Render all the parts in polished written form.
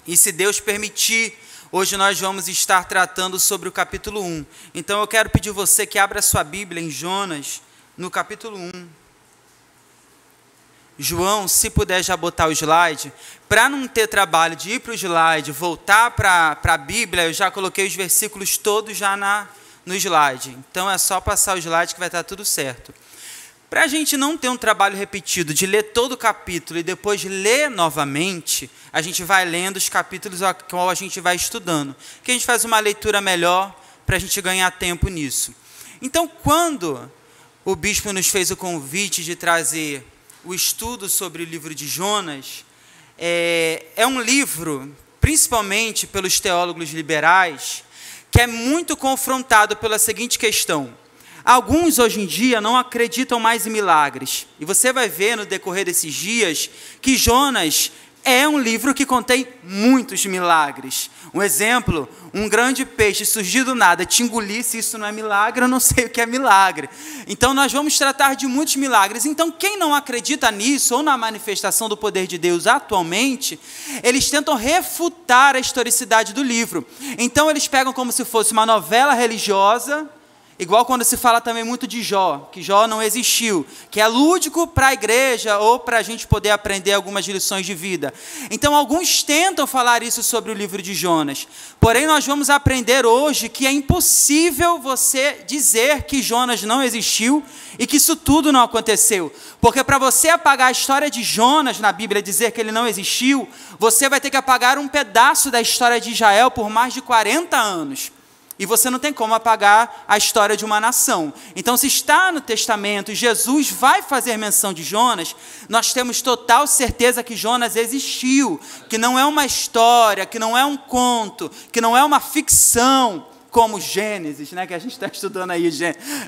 E se Deus permitir, hoje nós vamos estar tratando sobre o capítulo 1. Então eu quero pedir você que abra sua Bíblia em Jonas, no capítulo 1. João, se puder já botar o slide, para não ter trabalho de ir para o slide, voltar para a Bíblia, eu já coloquei os versículos todos já no slide. Então é só passar o slide que vai estar tudo certo. Para a gente não ter um trabalho repetido de ler todo o capítulo e depois ler novamente, a gente vai lendo os capítulos a qual a gente vai estudando. Que a gente faz uma leitura melhor para a gente ganhar tempo nisso. Então, quando o bispo nos fez o convite de trazer o estudo sobre o livro de Jonas, é um livro, principalmente pelos teólogos liberais, que é muito confrontado pela seguinte questão. Alguns, hoje em dia, não acreditam mais em milagres. E você vai ver, no decorrer desses dias, que Jonas é um livro que contém muitos milagres. Um exemplo, um grande peixe surgir do nada, te engolir, se isso não é milagre, eu não sei o que é milagre. Então, nós vamos tratar de muitos milagres. Então, quem não acredita nisso, ou na manifestação do poder de Deus atualmente, eles tentam refutar a historicidade do livro. Então, eles pegam como se fosse uma novela religiosa, igual quando se fala também muito de Jó, que Jó não existiu, que é lúdico para a igreja ou para a gente poder aprender algumas lições de vida. Então, alguns tentam falar isso sobre o livro de Jonas. Porém, nós vamos aprender hoje que é impossível você dizer que Jonas não existiu e que isso tudo não aconteceu. Porque para você apagar a história de Jonas na Bíblia e dizer que ele não existiu, você vai ter que apagar um pedaço da história de Israel por mais de 40 anos. E você não tem como apagar a história de uma nação. Então, se está no Testamento e Jesus vai fazer menção de Jonas, nós temos total certeza que Jonas existiu, que não é uma história, que não é um conto, que não é uma ficção, como Gênesis, né, que a gente está estudando aí,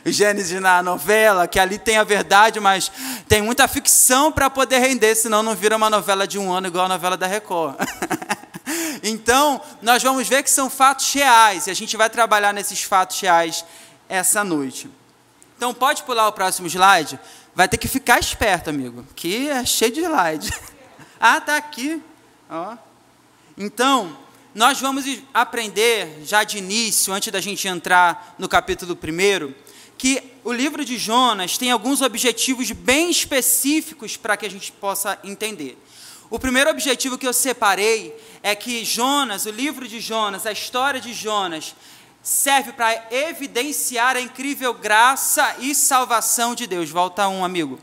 Gênesis na novela, que ali tem a verdade, mas tem muita ficção para poder render, senão não vira uma novela de um ano igual a novela da Record. Então, nós vamos ver que são fatos reais, e a gente vai trabalhar nesses fatos reais essa noite. Então, pode pular o próximo slide? Vai ter que ficar esperto, amigo, que é cheio de slide. Ah, está aqui. Ó. Então, nós vamos aprender, já de início, antes da gente entrar no capítulo 1, que o livro de Jonas tem alguns objetivos bem específicos para que a gente possa entender. O primeiro objetivo que eu separei é que Jonas, o livro de Jonas, a história de Jonas, serve para evidenciar a incrível graça e salvação de Deus. Volta um, amigo.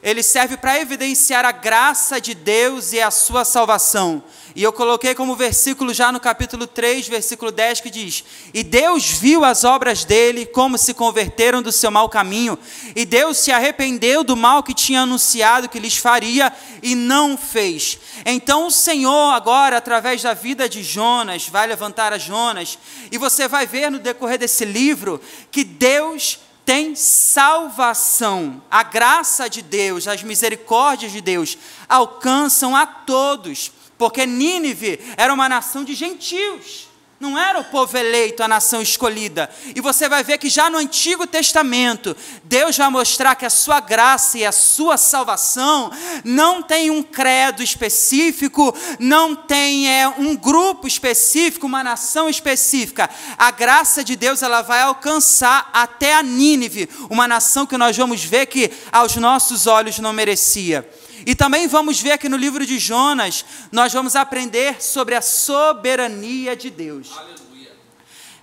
Ele serve para evidenciar a graça de Deus e a sua salvação. E eu coloquei como versículo já no capítulo 3, versículo 10, que diz: E Deus viu as obras dele, como se converteram do seu mau caminho, e Deus se arrependeu do mal que tinha anunciado que lhes faria, e não fez. Então o Senhor agora, através da vida de Jonas, vai levantar a Jonas, e você vai ver no decorrer desse livro, que Deus tem salvação. A graça de Deus, as misericórdias de Deus alcançam a todos, porque Nínive era uma nação de gentios, não era o povo eleito, a nação escolhida. E você vai ver que já no Antigo Testamento, Deus vai mostrar que a sua graça e a sua salvação não tem um credo específico, não tem um grupo específico, uma nação específica. A graça de Deus, ela vai alcançar até a Nínive, uma nação que nós vamos ver que aos nossos olhos não merecia. E também vamos ver que no livro de Jonas, nós vamos aprender sobre a soberania de Deus. Aleluia.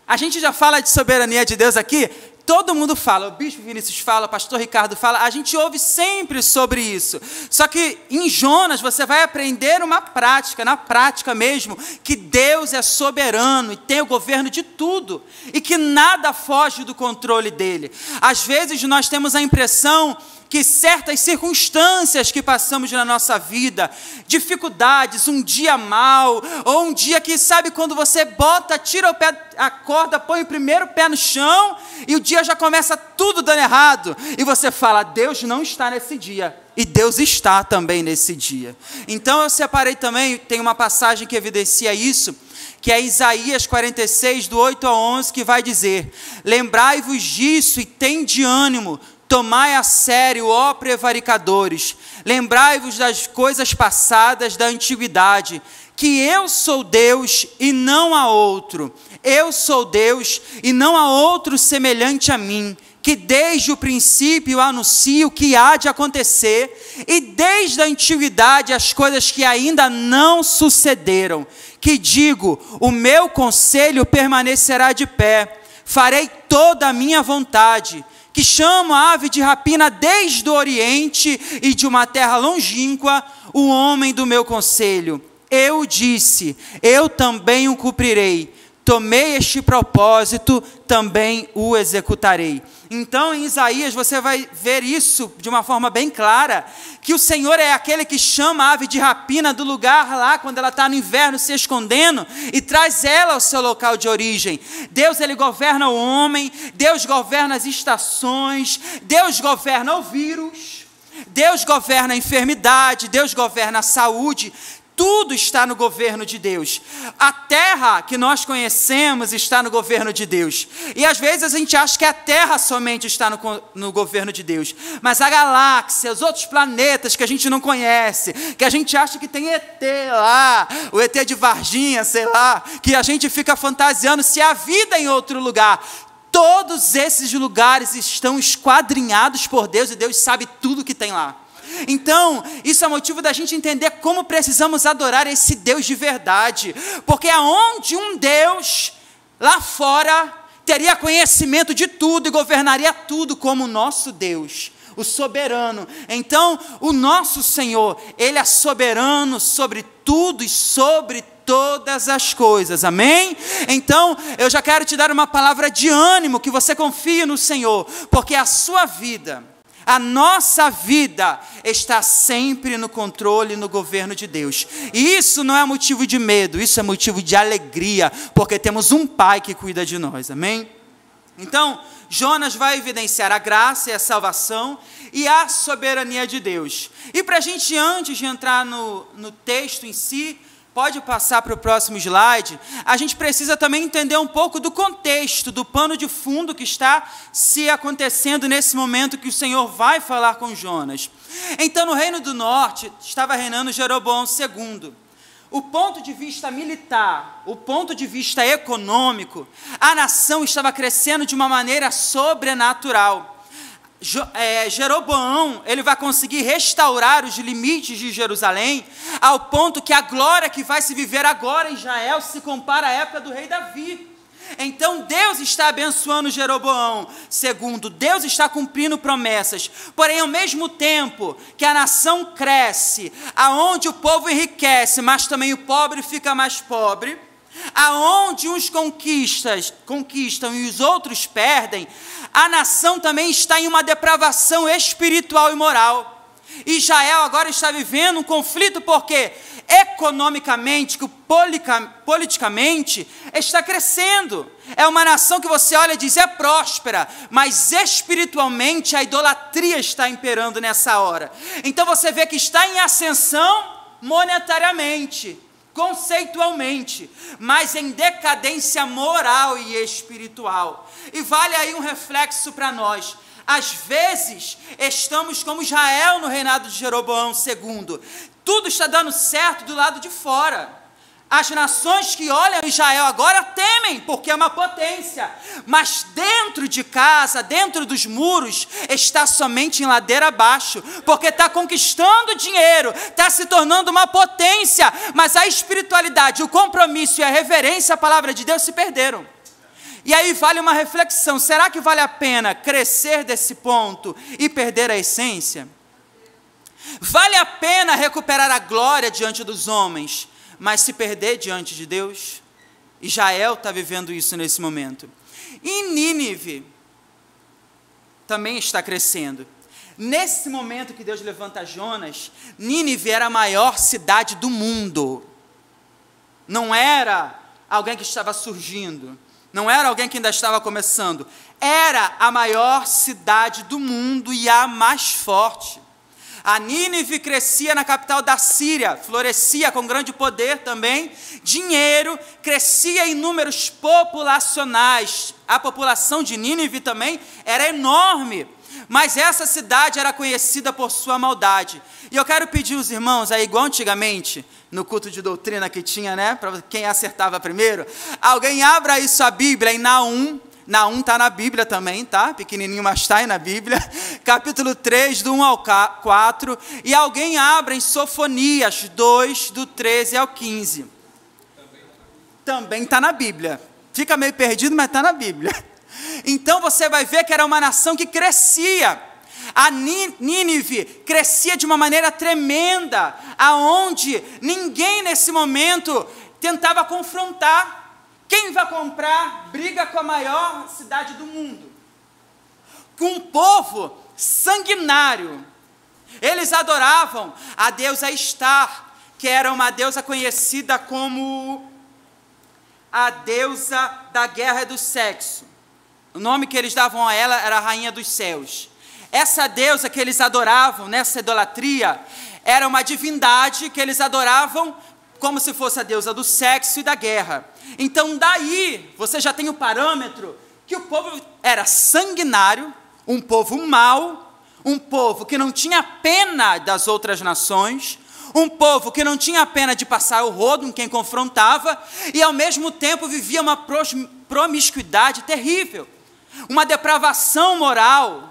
A gente já fala de soberania de Deus aqui, todo mundo fala, o bispo Vinícius fala, o pastor Ricardo fala, a gente ouve sempre sobre isso. Só que em Jonas você vai aprender uma prática, na prática mesmo, que Deus é soberano e tem o governo de tudo, e que nada foge do controle dele. Às vezes nós temos a impressão que certas circunstâncias que passamos na nossa vida, dificuldades, um dia mau, ou um dia que, sabe, quando você tira o pé, a corda, põe o primeiro pé no chão, e o dia já começa tudo dando errado, e você fala, Deus não está nesse dia, e Deus está também nesse dia. Então eu separei também, tem uma passagem que evidencia isso, que é Isaías 46, do 8 ao 11, que vai dizer: Lembrai-vos disso e tende ânimo, tomai a sério, ó prevaricadores, lembrai-vos das coisas passadas da antiguidade, que eu sou Deus e não há outro, eu sou Deus e não há outro semelhante a mim, que desde o princípio anuncio o que há de acontecer, e desde a antiguidade as coisas que ainda não sucederam, que digo, o meu conselho permanecerá de pé, farei toda a minha vontade, que chamo a ave de rapina desde o oriente e de uma terra longínqua, o homem do meu conselho. Eu disse, eu também o cumprirei, tomei este propósito, também o executarei. Então, em Isaías, você vai ver isso de uma forma bem clara, que o Senhor é aquele que chama a ave de rapina do lugar lá, quando ela está no inverno se escondendo, e traz ela ao seu local de origem. Deus, ele governa o homem, Deus governa as estações, Deus governa o vírus, Deus governa a enfermidade, Deus governa a saúde. Tudo está no governo de Deus. A terra que nós conhecemos está no governo de Deus. E às vezes a gente acha que a terra somente está no governo de Deus. Mas a galáxia, os outros planetas que a gente não conhece, que a gente acha que tem ET lá, o ET de Varginha, sei lá, que a gente fica fantasiando se há vida em outro lugar. Todos esses lugares estão esquadrinhados por Deus e Deus sabe tudo que tem lá. Então, isso é motivo da gente entender como precisamos adorar esse Deus de verdade, porque aonde um Deus lá fora teria conhecimento de tudo e governaria tudo como o nosso Deus, o soberano. Então, o nosso Senhor, ele é soberano sobre tudo e sobre todas as coisas, amém? Então, eu já quero te dar uma palavra de ânimo, que você confie no Senhor, porque a sua vida, a nossa vida está sempre no controle e no governo de Deus. E isso não é motivo de medo, isso é motivo de alegria, porque temos um Pai que cuida de nós, amém? Então, Jonas vai evidenciar a graça e a salvação e a soberania de Deus. E para a gente, antes de entrar no texto em si, pode passar para o próximo slide, a gente precisa também entender um pouco do contexto, do pano de fundo que está se acontecendo nesse momento que o Senhor vai falar com Jonas. Então, no Reino do Norte, estava reinando Jeroboão II. O ponto de vista militar, o ponto de vista econômico, a nação estava crescendo de uma maneira sobrenatural. Jeroboão, ele vai conseguir restaurar os limites de Jerusalém, ao ponto que a glória que vai se viver agora em Israel se compara à época do rei Davi. Então Deus está abençoando Jeroboão II, Deus está cumprindo promessas, porém ao mesmo tempo que a nação cresce, aonde o povo enriquece, mas também o pobre fica mais pobre, aonde uns conquistam e os outros perdem, a nação também está em uma depravação espiritual e moral. Israel agora está vivendo um conflito porque economicamente, politicamente, está crescendo. É uma nação que você olha e diz, é próspera, mas espiritualmente a idolatria está imperando nessa hora. Então você vê que está em ascensão monetariamente, conceitualmente, mas em decadência moral e espiritual. E vale aí um reflexo para nós. Às vezes, estamos como Israel no reinado de Jeroboão II. Tudo está dando certo do lado de fora. As nações que olham Israel agora temem, porque é uma potência. Mas dentro de casa, dentro dos muros, está somente em ladeira abaixo, porque está conquistando dinheiro, está se tornando uma potência, mas a espiritualidade, o compromisso e a reverência à palavra de Deus se perderam. E aí vale uma reflexão, será que vale a pena crescer desse ponto e perder a essência? Vale a pena recuperar a glória diante dos homens, mas se perder diante de Deus? Israel está vivendo isso nesse momento. E Nínive também está crescendo. Nesse momento que Deus levanta Jonas, Nínive era a maior cidade do mundo. Não era alguém que estava surgindo. Não era alguém que ainda estava começando. Era a maior cidade do mundo e a mais forte. A Nínive crescia na capital da Síria, florescia com grande poder também, dinheiro, crescia em números populacionais. A população de Nínive também era enorme. mas essa cidade era conhecida por sua maldade. E eu quero pedir aos irmãos, aí, igual antigamente, no culto de doutrina que tinha, né, para quem acertava primeiro, alguém abra aí sua Bíblia em Naum. Naum está na Bíblia também, tá? Pequenininho, mas está aí na Bíblia. Capítulo 3, do 1 ao 4. E alguém abra em Sofonias 2, do 13 ao 15. Também está na Bíblia. Fica meio perdido, mas está na Bíblia. Então você vai ver que era uma nação que crescia. A Nínive crescia de uma maneira tremenda, aonde ninguém nesse momento tentava confrontar. Quem vai comprar briga com a maior cidade do mundo? Com um povo sanguinário. Eles adoravam a deusa Estar, que era uma deusa conhecida como a deusa da guerra e do sexo. O nome que eles davam a ela era a Rainha dos Céus. Essa deusa que eles adoravam nessa idolatria era uma divindade que eles adoravam como se fosse a deusa do sexo e da guerra. Então daí você já tem o parâmetro que o povo era sanguinário, um povo mau, um povo que não tinha pena das outras nações, um povo que não tinha pena de passar o rodo em quem confrontava, e ao mesmo tempo vivia uma promiscuidade terrível, uma depravação moral,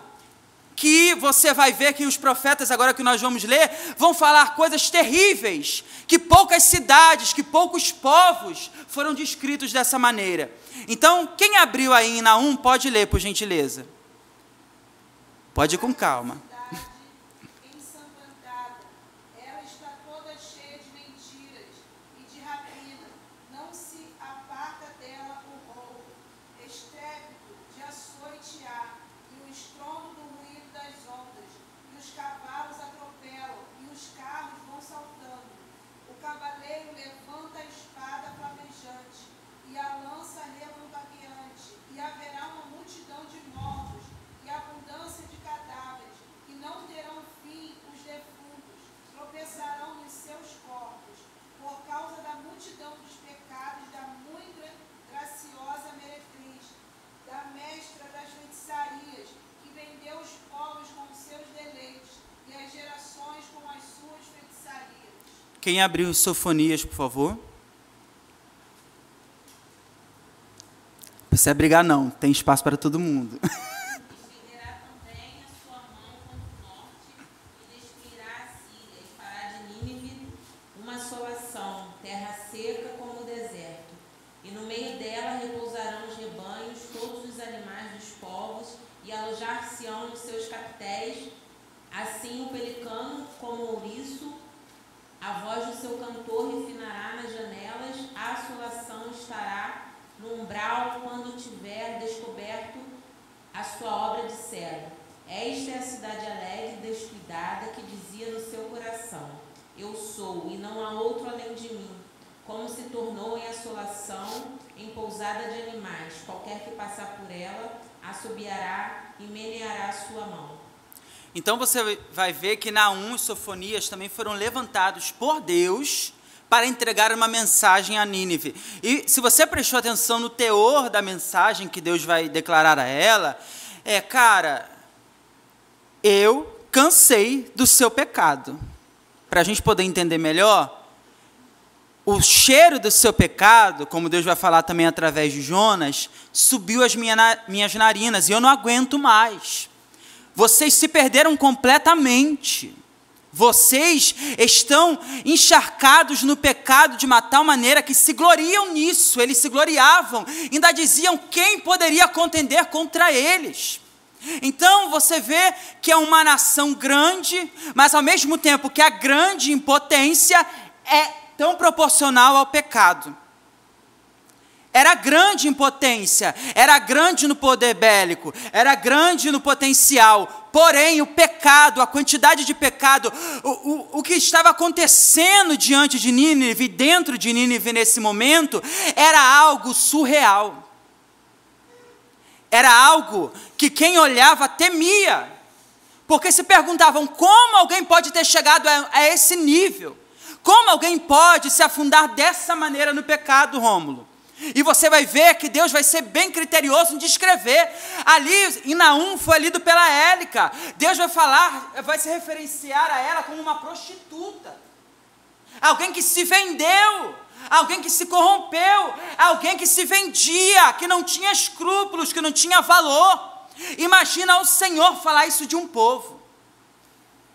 que você vai ver que os profetas, agora que nós vamos ler, vão falar coisas terríveis, que poucas cidades, que poucos povos foram descritos dessa maneira. Então, quem abriu aí em Naum, pode ler, por gentileza. Pode ir com calma. Quem abriu Sofonias, por favor? Não precisa brigar não, tem espaço para todo mundo. Estenderá também a sua mão contra o norte e destruirá a Síria e fará de Nínive uma assolação, terra seca como o deserto. E no meio dela repousarão os rebanhos, todos os animais dos povos, e alojar-se-ão nos seus capitéis, assim o pelicano como o ouriço. A voz do seu cantor refinará nas janelas, a assolação estará no umbral quando tiver descoberto a sua obra de cedro. Esta é a cidade alegre e descuidada que dizia no seu coração: eu sou, e não há outro além de mim. Como se tornou em assolação, em pousada de animais. Qualquer que passar por ela, assobiará e meneará a sua mão. Então você vai ver que Naum e Sofonias também foram levantados por Deus para entregar uma mensagem a Nínive. E se você prestou atenção no teor da mensagem que Deus vai declarar a ela, cara, eu cansei do seu pecado. Para a gente poder entender melhor, o cheiro do seu pecado, como Deus vai falar também através de Jonas, subiu às minhas narinas e eu não aguento mais. Vocês se perderam completamente. Vocês estão encharcados no pecado de uma tal maneira que se gloriam nisso. Eles se gloriavam, ainda diziam quem poderia contender contra eles. Então você vê que é uma nação grande, mas ao mesmo tempo que a grande impotência é tão proporcional ao pecado. Era grande em potência, era grande no poder bélico, era grande no potencial, porém o pecado, a quantidade de pecado, o que estava acontecendo diante de Nínive, dentro de Nínive nesse momento, era algo surreal. Era algo que quem olhava temia, porque se perguntavam como alguém pode ter chegado a esse nível, como alguém pode se afundar dessa maneira no pecado, Rômulo? E você vai ver que Deus vai ser bem criterioso em descrever. Ali, em Naum, foi lido pela Élica. Deus vai falar, vai se referenciar a ela como uma prostituta. Alguém que se vendeu, alguém que se corrompeu, alguém que se vendia, que não tinha escrúpulos, que não tinha valor. Imagina o Senhor falar isso de um povo.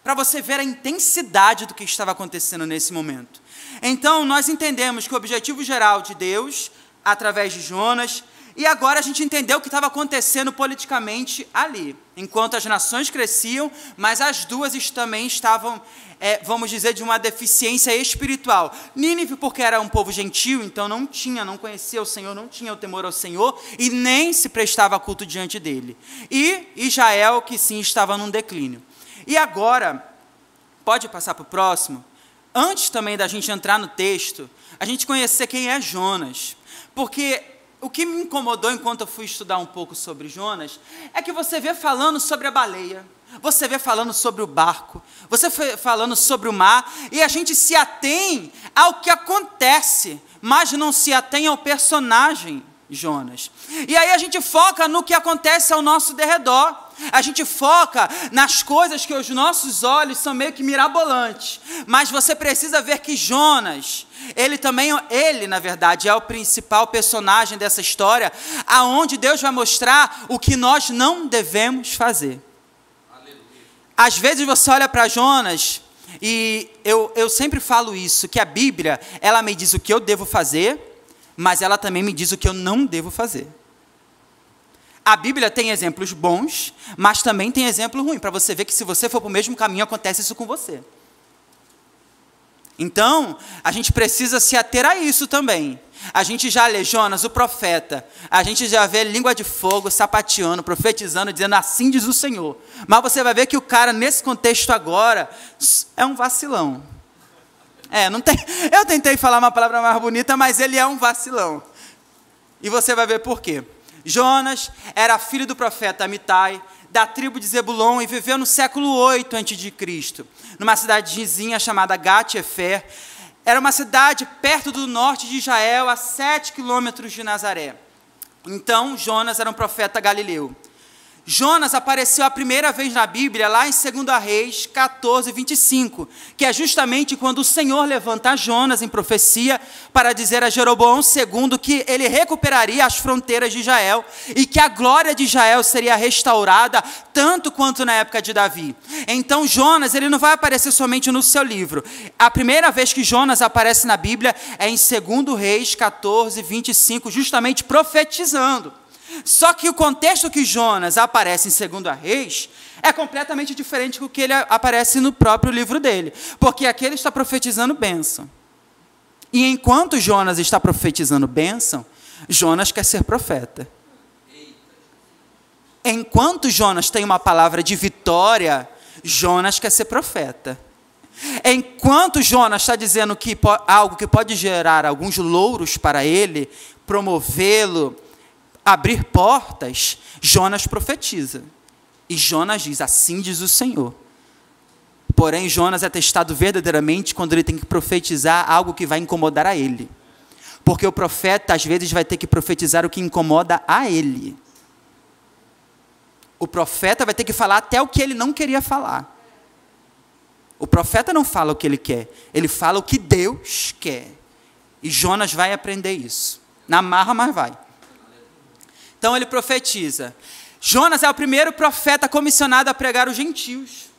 Para você ver a intensidade do que estava acontecendo nesse momento. Então, nós entendemos que o objetivo geral de Deus, através de Jonas, e agora a gente entendeu o que estava acontecendo politicamente ali. Enquanto as nações cresciam, mas as duas também estavam, vamos dizer, de uma deficiência espiritual. Nínive, porque era um povo gentil, então não conhecia o Senhor, não tinha o temor ao Senhor, e nem se prestava culto diante dele. E Israel, que sim, estava num declínio. E agora, pode passar para o próximo? Antes também da gente entrar no texto, a gente conhecer quem é Jonas. Porque o que me incomodou enquanto eu fui estudar um pouco sobre Jonas, é que você vê falando sobre a baleia, você vê falando sobre o barco, você vê falando sobre o mar, e a gente se atém ao que acontece, mas não se atém ao personagem Jonas. E aí a gente foca no que acontece ao nosso derredor. A gente foca nas coisas que os nossos olhos são meio que mirabolantes. Mas você precisa ver que Jonas, ele na verdade é o principal personagem dessa história, aonde Deus vai mostrar o que nós não devemos fazer. Aleluia. Às vezes você olha para Jonas, e eu sempre falo isso, que a Bíblia, ela me diz o que eu devo fazer, mas ela também me diz o que eu não devo fazer. A Bíblia tem exemplos bons, mas também tem exemplo ruim, para você ver que se você for para o mesmo caminho, acontece isso com você. Então, a gente precisa se ater a isso também. A gente já lê Jonas, o profeta, a gente já vê língua de fogo, sapateando, profetizando, dizendo assim diz o Senhor. Mas você vai ver que o cara, nesse contexto agora, é um vacilão. Eu tentei falar uma palavra mais bonita, mas ele é um vacilão. E você vai ver por quê. Jonas era filho do profeta Amitai, da tribo de Zebulon, e viveu no século 8 a.C., numa cidadezinha chamada Gat-Efer. Era uma cidade perto do norte de Israel, a 7 quilômetros de Nazaré. Então, Jonas era um profeta galileu. Jonas apareceu a primeira vez na Bíblia, lá em 2 Reis 14, 25, que é justamente quando o Senhor levanta Jonas em profecia para dizer a Jeroboão II que ele recuperaria as fronteiras de Israel e que a glória de Israel seria restaurada tanto quanto na época de Davi. Então Jonas, ele não vai aparecer somente no seu livro. A primeira vez que Jonas aparece na Bíblia é em 2 Reis 14, 25, justamente profetizando. Só que o contexto que Jonas aparece em 2 Reis é completamente diferente do que ele aparece no próprio livro dele. Porque aqui ele está profetizando bênção. E enquanto Jonas está profetizando bênção, Jonas quer ser profeta. Enquanto Jonas tem uma palavra de vitória, Jonas quer ser profeta. Enquanto Jonas está dizendo que algo que pode gerar alguns louros para ele, promovê-lo, abrir portas, Jonas profetiza. E Jonas diz, assim diz o Senhor. Porém, Jonas é testado verdadeiramente quando ele tem que profetizar algo que vai incomodar a ele. Porque o profeta, às vezes, vai ter que profetizar o que incomoda a ele. O profeta vai ter que falar até o que ele não queria falar. O profeta não fala o que ele quer, ele fala o que Deus quer. E Jonas vai aprender isso. Na marra, mas vai. Então ele profetiza. Jonas é o primeiro profeta comissionado a pregar os gentios.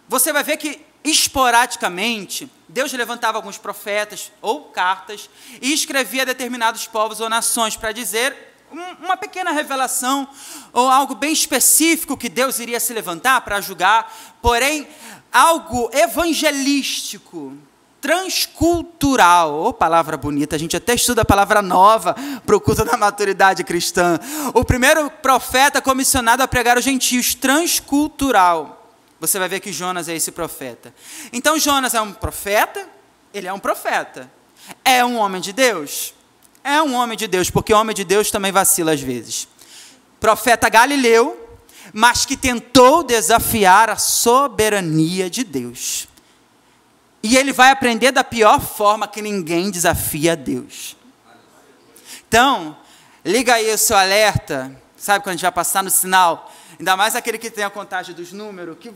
Você vai ver que, esporadicamente, Deus levantava alguns profetas ou cartas e escrevia a determinados povos ou nações para dizer uma pequena revelação ou algo bem específico que Deus iria se levantar para julgar, porém, algo evangelístico, transcultural, palavra bonita, a gente até estuda a palavra nova para o culto da maturidade cristã. O primeiro profeta comissionado a pregar os gentios, transcultural. Você vai ver que Jonas é esse profeta. Então Jonas é um profeta, ele é um profeta. É um homem de Deus? É um homem de Deus, porque homem de Deus também vacila às vezes. Profeta galileu, mas que tentou desafiar a soberania de Deus. E ele vai aprender da pior forma que ninguém desafia a Deus. Então, liga aí o seu alerta, sabe quando a gente vai passar no sinal, ainda mais aquele que tem a contagem dos números, que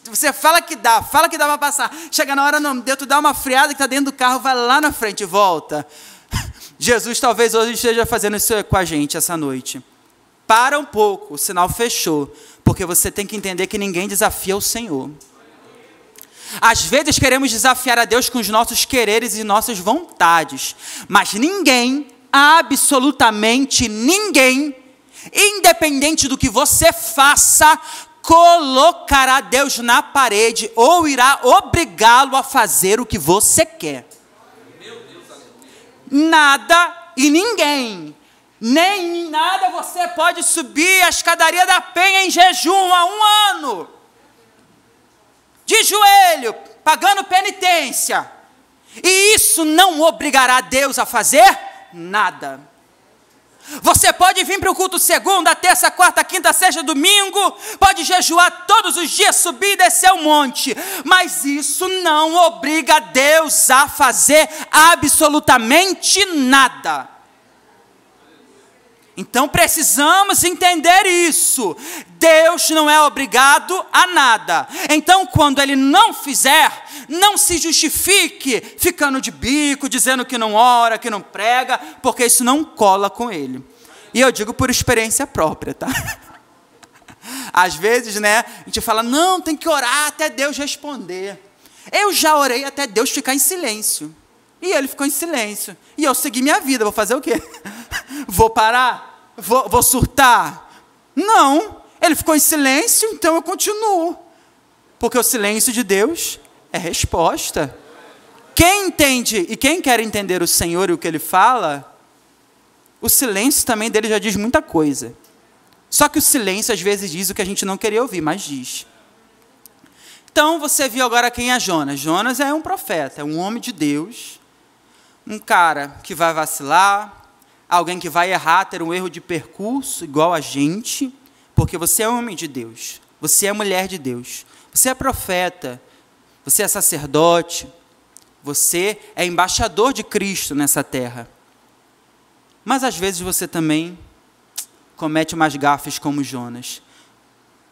você fala que dá para passar, chega na hora não deu, tu dá uma freada que está dentro do carro, vai lá na frente e volta. Jesus talvez hoje esteja fazendo isso com a gente essa noite. Para um pouco, o sinal fechou, porque você tem que entender que ninguém desafia o Senhor. Às vezes queremos desafiar a Deus com os nossos quereres e nossas vontades, mas ninguém, absolutamente ninguém, independente do que você faça, colocará Deus na parede ou irá obrigá-lo a fazer o que você quer. Nada e ninguém, nem nada você pode subir a escadaria da Penha em jejum há 1 ano, de joelho, pagando penitência, e isso não obrigará Deus a fazer nada. Você pode vir para o culto segunda, terça, quarta, quinta, sexta, domingo, pode jejuar todos os dias, subir e descer o monte, mas isso não obriga Deus a fazer absolutamente nada. Então precisamos entender isso. Deus não é obrigado a nada. Então quando Ele não fizer, não se justifique ficando de bico, dizendo que não ora, que não prega, porque isso não cola com Ele. E eu digo por experiência própria, tá? Às vezes, né, a gente fala, não, tem que orar até Deus responder. Eu já orei até Deus ficar em silêncio. E Ele ficou em silêncio. E eu segui minha vida, vou fazer o quê? Vou parar? Vou surtar? Não, Ele ficou em silêncio, então eu continuo. Porque o silêncio de Deus é resposta. Quem entende e quem quer entender o Senhor e o que Ele fala, o silêncio também dele já diz muita coisa. Só que o silêncio às vezes diz o que a gente não queria ouvir, mas diz. Então você viu agora quem é Jonas. Jonas é um profeta, é um homem de Deus, um cara que vai vacilar, alguém que vai errar, ter um erro de percurso igual a gente, porque você é homem de Deus, você é mulher de Deus, você é profeta, você é sacerdote, você é embaixador de Cristo nessa terra. Mas às vezes você também comete umas gafes como Jonas,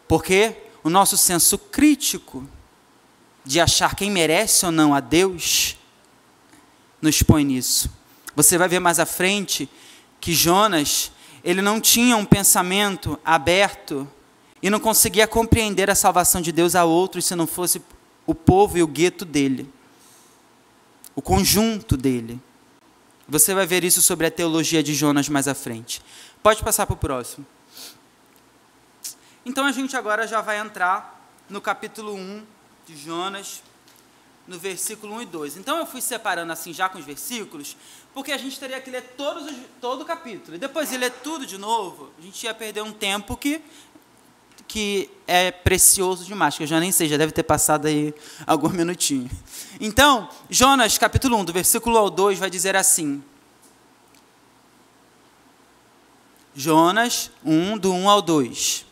porque o nosso senso crítico de achar quem merece ou não a Deus nos põe nisso. Você vai ver mais à frente que Jonas, ele não tinha um pensamento aberto e não conseguia compreender a salvação de Deus a outros se não fosse o povo e o gueto dele, o conjunto dele. Você vai ver isso sobre a teologia de Jonas mais à frente. Pode passar para o próximo. Então a gente agora já vai entrar no capítulo 1 de Jonas, no versículo 1 e 2. Então eu fui separando assim já com os versículos, porque a gente teria que ler todo o capítulo. E depois de ler tudo de novo, a gente ia perder um tempo que é precioso demais, que eu já nem sei, já deve ter passado aí alguns minutinhos. Então, Jonas, capítulo 1, do versículo ao 2, vai dizer assim. Jonas 1, do 1 ao 2.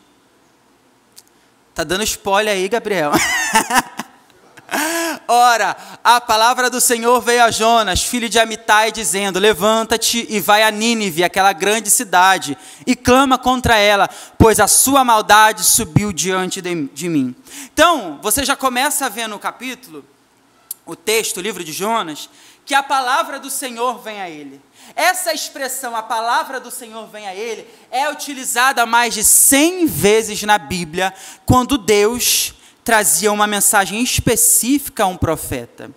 Tá dando spoiler aí, Gabriel. Ora, a palavra do Senhor veio a Jonas, filho de Amitai, dizendo, levanta-te e vai a Nínive, aquela grande cidade, e clama contra ela, pois a sua maldade subiu diante de mim. Então, você já começa a ver no capítulo, o texto, o livro de Jonas, que a palavra do Senhor vem a ele. Essa expressão, a palavra do Senhor vem a ele, é utilizada mais de 100 vezes na Bíblia, quando Deus trazia uma mensagem específica a um profeta.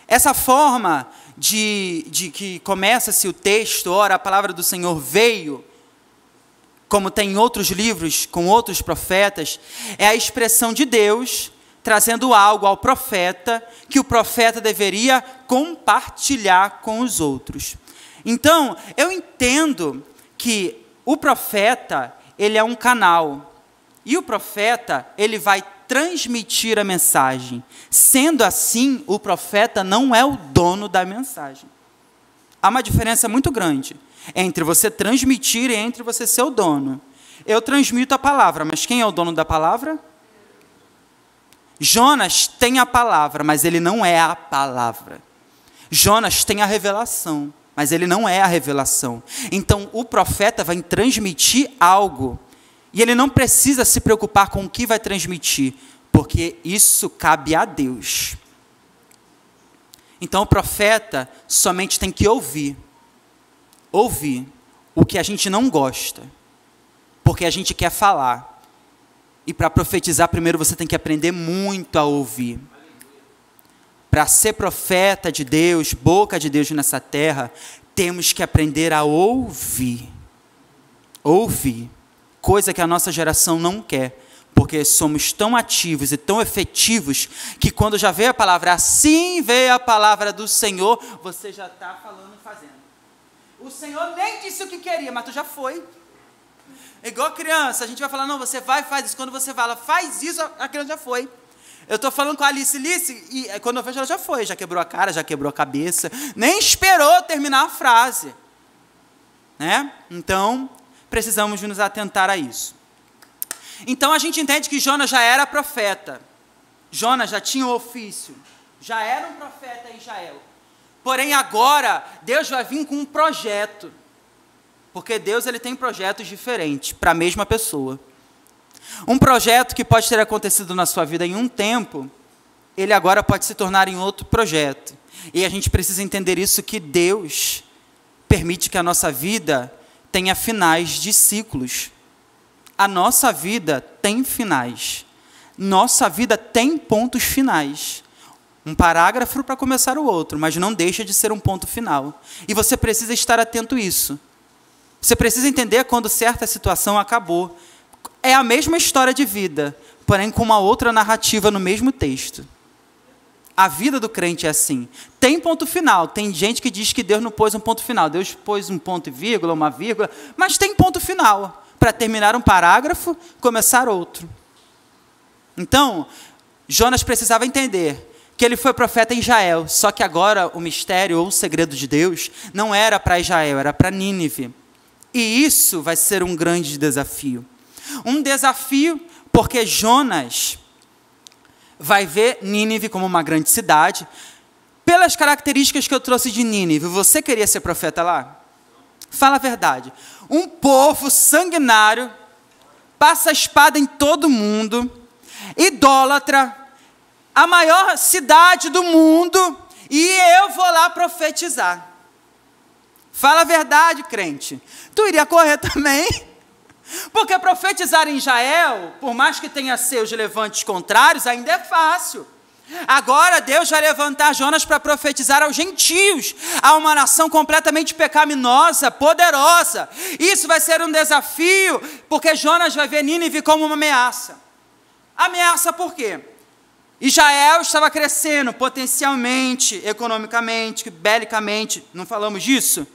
Essa forma de que começa-se o texto, ora, a palavra do Senhor veio, como tem em outros livros, com outros profetas, é a expressão de Deus trazendo algo ao profeta, que o profeta deveria compartilhar com os outros. Então, eu entendo que o profeta, ele é um canal, e o profeta, ele vai transmitir a mensagem. Sendo assim, o profeta não é o dono da mensagem. Há uma diferença muito grande entre você transmitir e entre você ser o dono. Eu transmito a palavra, mas quem é o dono da palavra? Jonas tem a palavra, mas ele não é a palavra. Jonas tem a revelação, mas ele não é a revelação. Então, o profeta vai transmitir algo, e ele não precisa se preocupar com o que vai transmitir, porque isso cabe a Deus. Então, o profeta somente tem que ouvir o que a gente não gosta, porque a gente quer falar. E para profetizar, primeiro você tem que aprender muito a ouvir. Para ser profeta de Deus, boca de Deus nessa terra, temos que aprender a ouvir. Ouvir. Coisa que a nossa geração não quer. Porque somos tão ativos e tão efetivos, que quando já veio a palavra, assim veio a palavra do Senhor, você já está falando e fazendo. O Senhor nem disse o que queria, mas tu já foi. É igual criança, a gente vai falar, não, você vai, faz isso. Quando você fala, faz isso, a criança já foi. Eu estou falando com a Alice, e quando eu vejo ela já foi, já quebrou a cara, já quebrou a cabeça, nem esperou terminar a frase. Né? Então, precisamos nos atentar a isso. Então, a gente entende que Jonas já era profeta. Jonas já tinha o ofício, já era um profeta em Israel. Porém, agora, Deus vai vir com um projeto. Porque Deus ele tem projetos diferentes para a mesma pessoa. Um projeto que pode ter acontecido na sua vida em um tempo, ele agora pode se tornar em outro projeto. E a gente precisa entender isso, que Deus permite que a nossa vida tenha finais de ciclos. A nossa vida tem finais. Nossa vida tem pontos finais. Um parágrafo para começar o outro, mas não deixa de ser um ponto final. E você precisa estar atento a isso. Você precisa entender quando certa situação acabou. É a mesma história de vida, porém com uma outra narrativa no mesmo texto. A vida do crente é assim. Tem ponto final. Tem gente que diz que Deus não pôs um ponto final. Deus pôs um ponto e vírgula, uma vírgula, mas tem ponto final. Para terminar um parágrafo, começar outro. Então, Jonas precisava entender que ele foi profeta em Israel, só que agora o mistério ou o segredo de Deus não era para Israel, era para Nínive. E isso vai ser um grande desafio. Um desafio porque Jonas vai ver Nínive como uma grande cidade. Pelas características que eu trouxe de Nínive, você queria ser profeta lá? Fala a verdade. Um povo sanguinário, passa a espada em todo mundo, idólatra, a maior cidade do mundo, e eu vou lá profetizar. Fala a verdade, crente. Tu iria correr também? Porque profetizar em Israel, por mais que tenha seus levantes contrários, ainda é fácil. Agora Deus vai levantar Jonas para profetizar aos gentios, a uma nação completamente pecaminosa, poderosa. Isso vai ser um desafio, porque Jonas vai ver Nínive como uma ameaça. Ameaça por quê? Israel estava crescendo potencialmente, economicamente, belicamente, não falamos disso?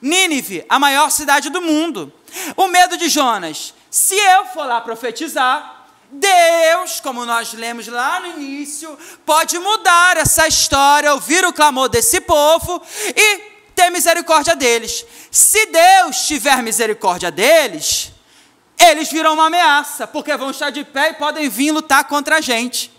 Nínive, a maior cidade do mundo. O medo de Jonas, se eu for lá profetizar, Deus, como nós lemos lá no início, pode mudar essa história, ouvir o clamor desse povo e ter misericórdia deles. Se Deus tiver misericórdia deles, eles viram uma ameaça, porque vão estar de pé e podem vir lutar contra a gente.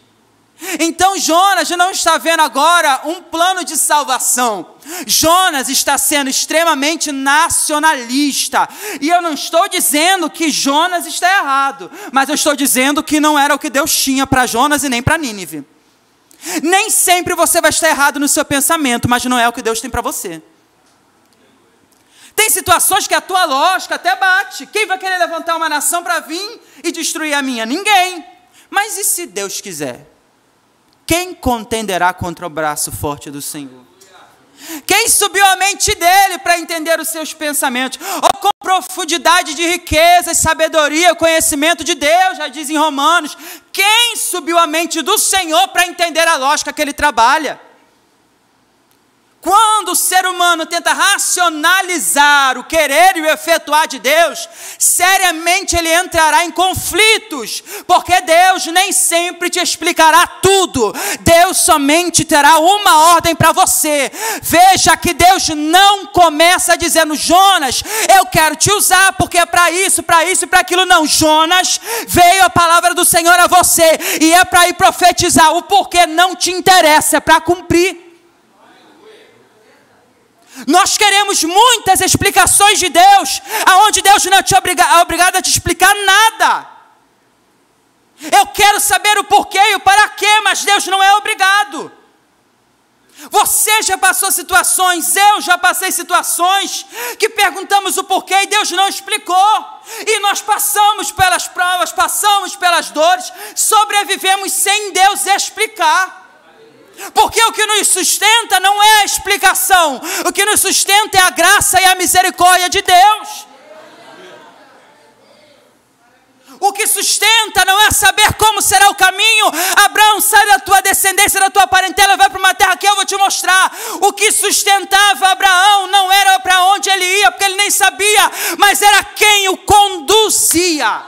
Então Jonas não está vendo agora um plano de salvação. Jonas está sendo extremamente nacionalista. E eu não estou dizendo que Jonas está errado, mas eu estou dizendo que não era o que Deus tinha para Jonas e nem para Nínive. Nem sempre você vai estar errado no seu pensamento, mas não é o que Deus tem para você. Tem situações que a tua lógica até bate. Quem vai querer levantar uma nação para vir e destruir a minha? Ninguém. Mas e se Deus quiser? Quem contenderá contra o braço forte do Senhor? Quem subiu a mente dele para entender os seus pensamentos? Ou com profundidade de riqueza, sabedoria, conhecimento de Deus, já diz em Romanos. Quem subiu a mente do Senhor para entender a lógica que ele trabalha? Quando o ser humano tenta racionalizar o querer e o efetuar de Deus, seriamente ele entrará em conflitos, porque Deus nem sempre te explicará tudo. Deus somente terá uma ordem para você. Veja que Deus não começa dizendo: Jonas, eu quero te usar, porque é para isso e para aquilo. Não, Jonas, veio a palavra do Senhor a você, e é para ir profetizar. O porquê não te interessa, é para cumprir. Nós queremos muitas explicações de Deus, aonde Deus não é obrigado a te explicar nada. Eu quero saber o porquê e o para quê, mas Deus não é obrigado. Você já passou situações, eu já passei situações, que perguntamos o porquê e Deus não explicou. E nós passamos pelas provas, passamos pelas dores, sobrevivemos sem Deus explicar. Porque o que nos sustenta não é a explicação, o que nos sustenta é a graça e a misericórdia de Deus. O que sustenta não é saber como será o caminho. Abraão, sai da tua descendência, da tua parentela e vai para uma terra que eu vou te mostrar. O que sustentava Abraão não era para onde ele ia, porque ele nem sabia, mas era quem o conduzia.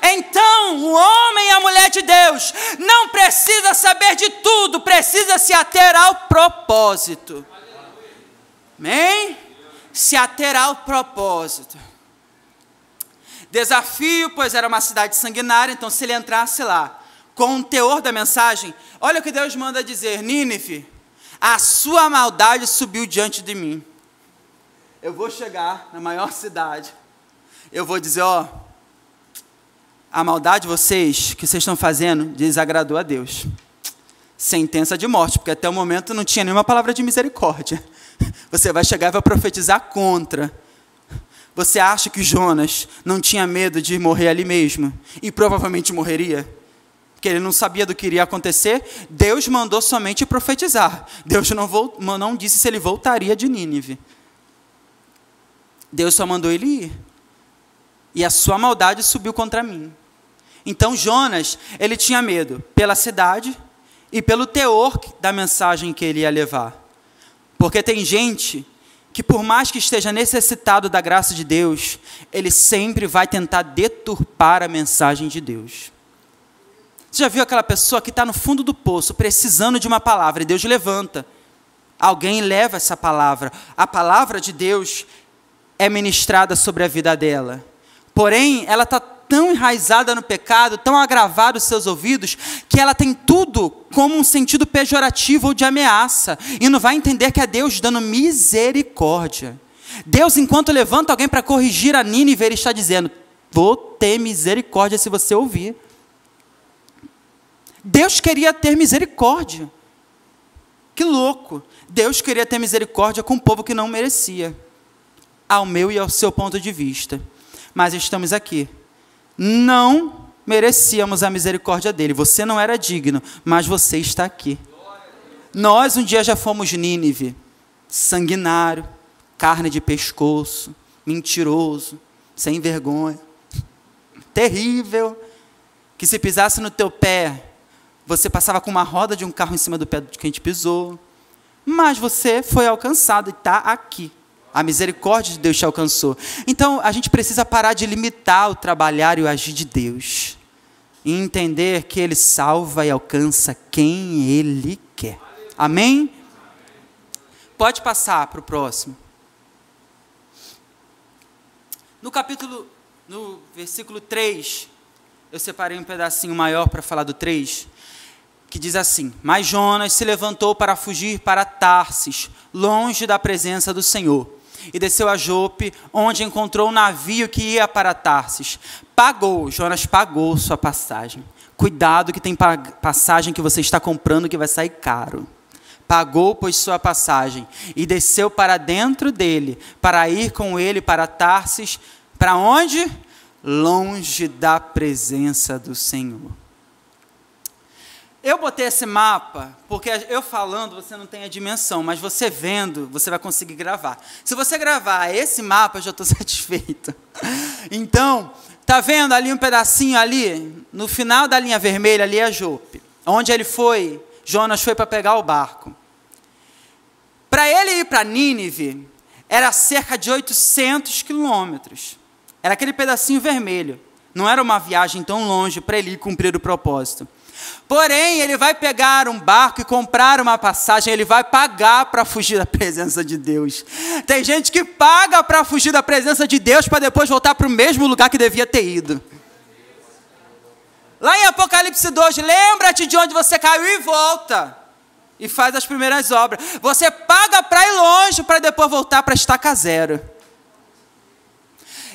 Então, o homem e a mulher de Deus não precisa saber de tudo, precisa se ater ao propósito. Amém? Se ater ao propósito. Desafio, pois era uma cidade sanguinária, então se ele entrasse lá, com o teor da mensagem, olha o que Deus manda dizer: Nínive, a sua maldade subiu diante de mim. Eu vou chegar na maior cidade, eu vou dizer, ó, a maldade de vocês, que vocês estão fazendo, desagradou a Deus. Sentença de morte, porque até o momento não tinha nenhuma palavra de misericórdia. Você vai chegar e vai profetizar contra. Você acha que Jonas não tinha medo de morrer ali mesmo? E provavelmente morreria? Porque ele não sabia do que iria acontecer. Deus mandou somente profetizar. Deus não disse se ele voltaria de Nínive. Deus só mandou ele ir. E a sua maldade subiu contra mim. Então Jonas, ele tinha medo pela cidade e pelo teor da mensagem que ele ia levar. Porque tem gente que por mais que esteja necessitado da graça de Deus, ele sempre vai tentar deturpar a mensagem de Deus. Você já viu aquela pessoa que está no fundo do poço, precisando de uma palavra, e Deus levanta. Alguém leva essa palavra. A palavra de Deus é ministrada sobre a vida dela. Porém, ela está tão enraizada no pecado, tão agravada os seus ouvidos, que ela tem tudo como um sentido pejorativo ou de ameaça, e não vai entender que é Deus dando misericórdia. Deus, enquanto levanta alguém para corrigir a Nínive, ele está dizendo, vou ter misericórdia se você ouvir. Deus queria ter misericórdia. Que louco! Deus queria ter misericórdia com um povo que não merecia, ao meu e ao seu ponto de vista. Mas estamos aqui. Não merecíamos a misericórdia dele. Você não era digno, mas você está aqui. Nós um dia já fomos Nínive, sanguinário, carne de pescoço, mentiroso, sem vergonha, terrível, que se pisasse no teu pé, você passava com uma roda de um carro em cima do pé de quem te pisou, mas você foi alcançado e está aqui. A misericórdia de Deus te alcançou. Então, a gente precisa parar de limitar o trabalhar e o agir de Deus. E entender que Ele salva e alcança quem Ele quer. Amém? Pode passar para o próximo. No versículo 3, eu separei um pedacinho maior para falar do 3, que diz assim, mas Jonas se levantou para fugir para Tarsis, longe da presença do Senhor. E desceu a Jope, onde encontrou um navio que ia para Tarsis. Jonas pagou sua passagem. Cuidado que tem passagem que você está comprando que vai sair caro. Pagou, pois, sua passagem, e desceu para dentro dele, para ir com ele para Tarsis. Para onde? Longe da presença do Senhor. Eu botei esse mapa, porque eu falando, você não tem a dimensão, mas você vendo, você vai conseguir gravar. Se você gravar esse mapa, eu já estou satisfeito. Então, tá vendo ali um pedacinho ali, no final da linha vermelha, ali é Jope, onde Jonas foi para pegar o barco. Para ele ir para Nínive, era cerca de 800 quilômetros. Era aquele pedacinho vermelho. Não era uma viagem tão longe para ele ir cumprir o propósito. Porém, ele vai pegar um barco e comprar uma passagem, ele vai pagar para fugir da presença de Deus. Tem gente que paga para fugir da presença de Deus para depois voltar para o mesmo lugar que devia ter ido. Lá em Apocalipse 2, lembra-te de onde você caiu e volta. e faz as primeiras obras. Você paga para ir longe, para depois voltar para estaca zero.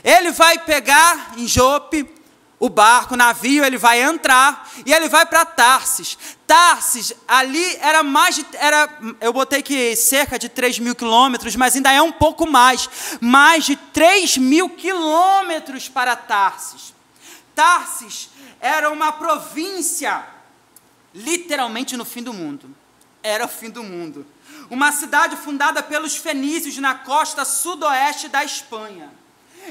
Ele vai pegar em Jope o barco, o navio, ele vai entrar e ele vai para Tarsis. Tarsis, ali eu botei que cerca de 3.000 quilômetros, mas ainda é um pouco mais de 3.000 quilômetros para Tarsis. Tarsis era uma província, literalmente no fim do mundo. Era o fim do mundo. Uma cidade fundada pelos fenícios na costa sudoeste da Espanha.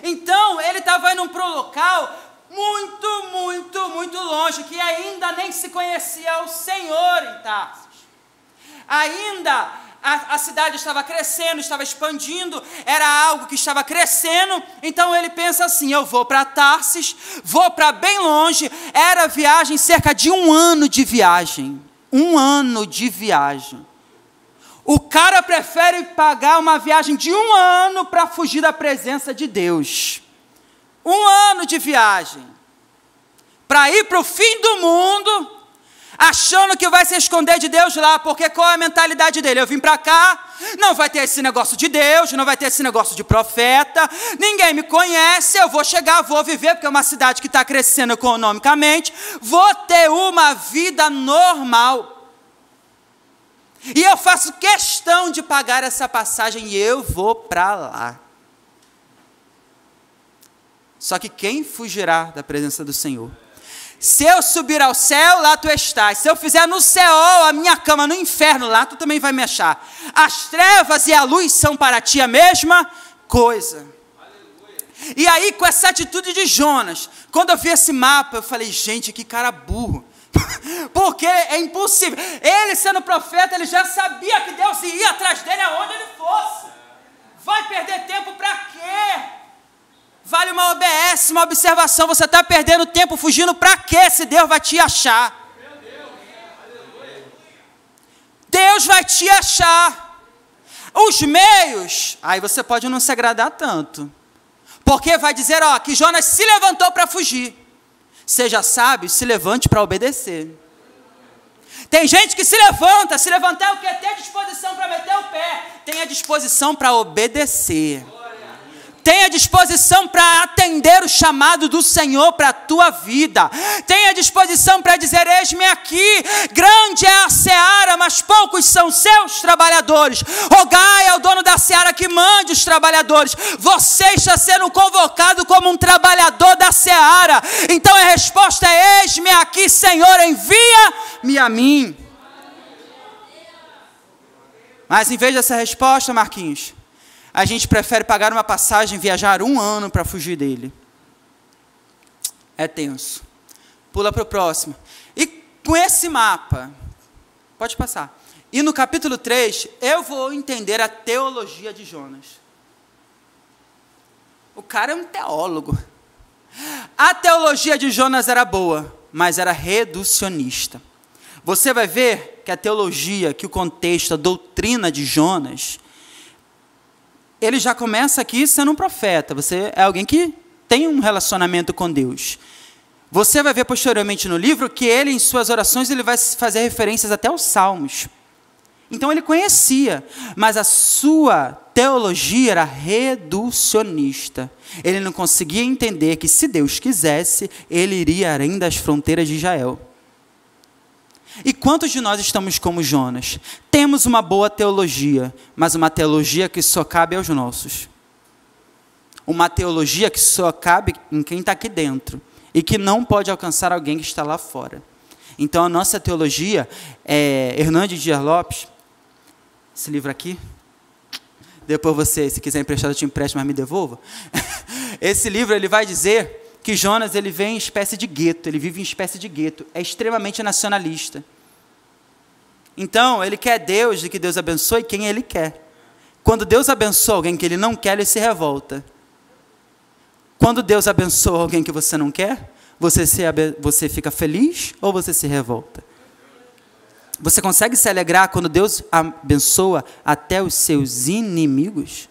Então, ele estava indo para um local muito longe, que ainda nem se conhecia o Senhor em Tarsis. Ainda a cidade estava crescendo, estava expandindo, era algo que estava crescendo, então ele pensa assim, eu vou para Tarsis, vou para bem longe. Era viagem, cerca de 1 ano de viagem. 1 ano de viagem. O cara prefere pagar uma viagem de 1 ano para fugir da presença de Deus. 1 ano de viagem. Para ir para o fim do mundo, achando que vai se esconder de Deus lá, porque qual é a mentalidade dele? Eu vim para cá, não vai ter esse negócio de Deus, não vai ter esse negócio de profeta, ninguém me conhece, eu vou chegar, vou viver, porque é uma cidade que está crescendo economicamente, vou ter uma vida normal. E eu faço questão de pagar essa passagem e eu vou para lá. Só que quem fugirá da presença do Senhor? Se eu subir ao céu, lá tu estás. Se eu fizer no céu a minha cama no inferno, lá tu também vai me achar. As trevas e a luz são para ti a mesma coisa. Aleluia. E aí, com essa atitude de Jonas, quando eu vi esse mapa, eu falei, gente, que cara burro. Porque é impossível. Ele sendo profeta, ele já sabia que Deus ia atrás dele aonde ele fosse. Vai perder tempo para quê? Vale uma OBS, uma observação. Você está perdendo tempo fugindo para quê, se Deus vai te achar? Deus vai te achar. Os meios, aí você pode não se agradar tanto. Porque vai dizer, que Jonas se levantou para fugir. Seja sábio, se levante para obedecer. Tem gente que se levantar é o quê? Ter disposição para meter o pé. Tenha disposição para obedecer. Tenha disposição para atender o chamado do Senhor para a tua vida. Tenha disposição para dizer, eis-me aqui, grande é a seara, mas poucos são seus trabalhadores. Rogai ao dono da seara que mande os trabalhadores. Você está sendo convocado como um trabalhador da seara. Então a resposta é, eis-me aqui, Senhor, envia-me a mim. Mas em vez dessa resposta, Marquinhos, a gente prefere pagar uma passagem e viajar 1 ano para fugir dele. É tenso. Pula para o próximo. E com esse mapa, pode passar. E no capítulo 3, eu vou entender a teologia de Jonas. O cara é um teólogo. A teologia de Jonas era boa, mas era reducionista. Você vai ver que a teologia, que o contexto, a doutrina de Jonas, ele já começa aqui sendo um profeta. Você é alguém que tem um relacionamento com Deus. Você vai ver posteriormente no livro que ele, em suas orações, ele vai fazer referências até aos Salmos. Então ele conhecia, mas a sua teologia era reducionista. Ele não conseguia entender que, se Deus quisesse, ele iria além das fronteiras de Israel. E quantos de nós estamos como Jonas? Temos uma boa teologia, mas uma teologia que só cabe aos nossos. Uma teologia que só cabe em quem está aqui dentro e que não pode alcançar alguém que está lá fora. Então a nossa teologia é Hernandes Dias Lopes, esse livro aqui, depois você, se quiser emprestar, eu te empresto, mas me devolva. Esse livro ele vai dizer que Jonas ele vem em espécie de gueto, ele vive em espécie de gueto, é extremamente nacionalista. Então, ele quer Deus, de que Deus abençoe quem ele quer. Quando Deus abençoa alguém que ele não quer, ele se revolta. Quando Deus abençoa alguém que você não quer, você fica feliz ou você se revolta? Você consegue se alegrar quando Deus abençoa até os seus inimigos?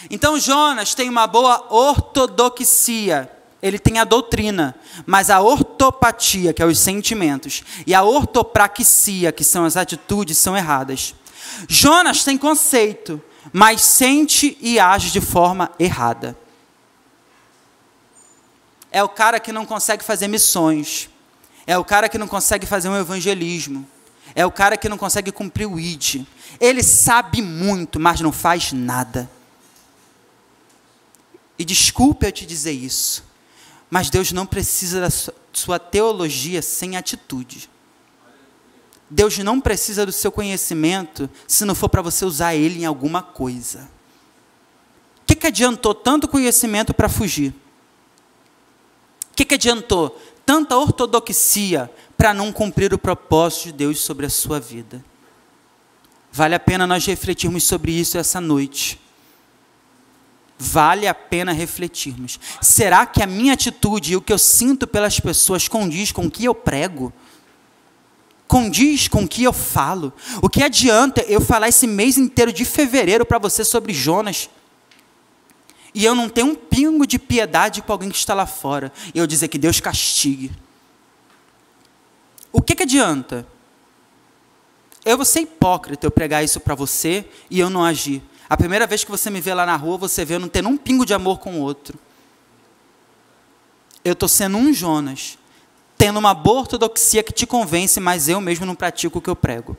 Então Jonas tem uma boa ortodoxia, ele tem a doutrina, mas a ortopatia, que é os sentimentos, e a ortopraxia, que são as atitudes, são erradas. Jonas tem conceito, mas sente e age de forma errada. É o cara que não consegue fazer missões, é o cara que não consegue fazer um evangelismo, é o cara que não consegue cumprir o ID. Ele sabe muito, mas não faz nada. E desculpe eu te dizer isso, mas Deus não precisa da sua teologia sem atitude. Deus não precisa do seu conhecimento se não for para você usar ele em alguma coisa. O que adiantou tanto conhecimento para fugir? O que adiantou tanta ortodoxia para não cumprir o propósito de Deus sobre a sua vida? Vale a pena nós refletirmos sobre isso essa noite. Vale a pena refletirmos. Será que a minha atitude e o que eu sinto pelas pessoas condiz com o que eu prego? Condiz com o que eu falo? O que adianta eu falar esse mês inteiro de fevereiro para você sobre Jonas e eu não ter um pingo de piedade com alguém que está lá fora e eu dizer que Deus castigue? O que adianta? Eu vou ser hipócrita eu pregar isso para você e eu não agir. A primeira vez que você me vê lá na rua, você vê eu não tendo um pingo de amor com o outro. Eu estou sendo um Jonas, tendo uma boa ortodoxia que te convence, mas eu mesmo não pratico o que eu prego.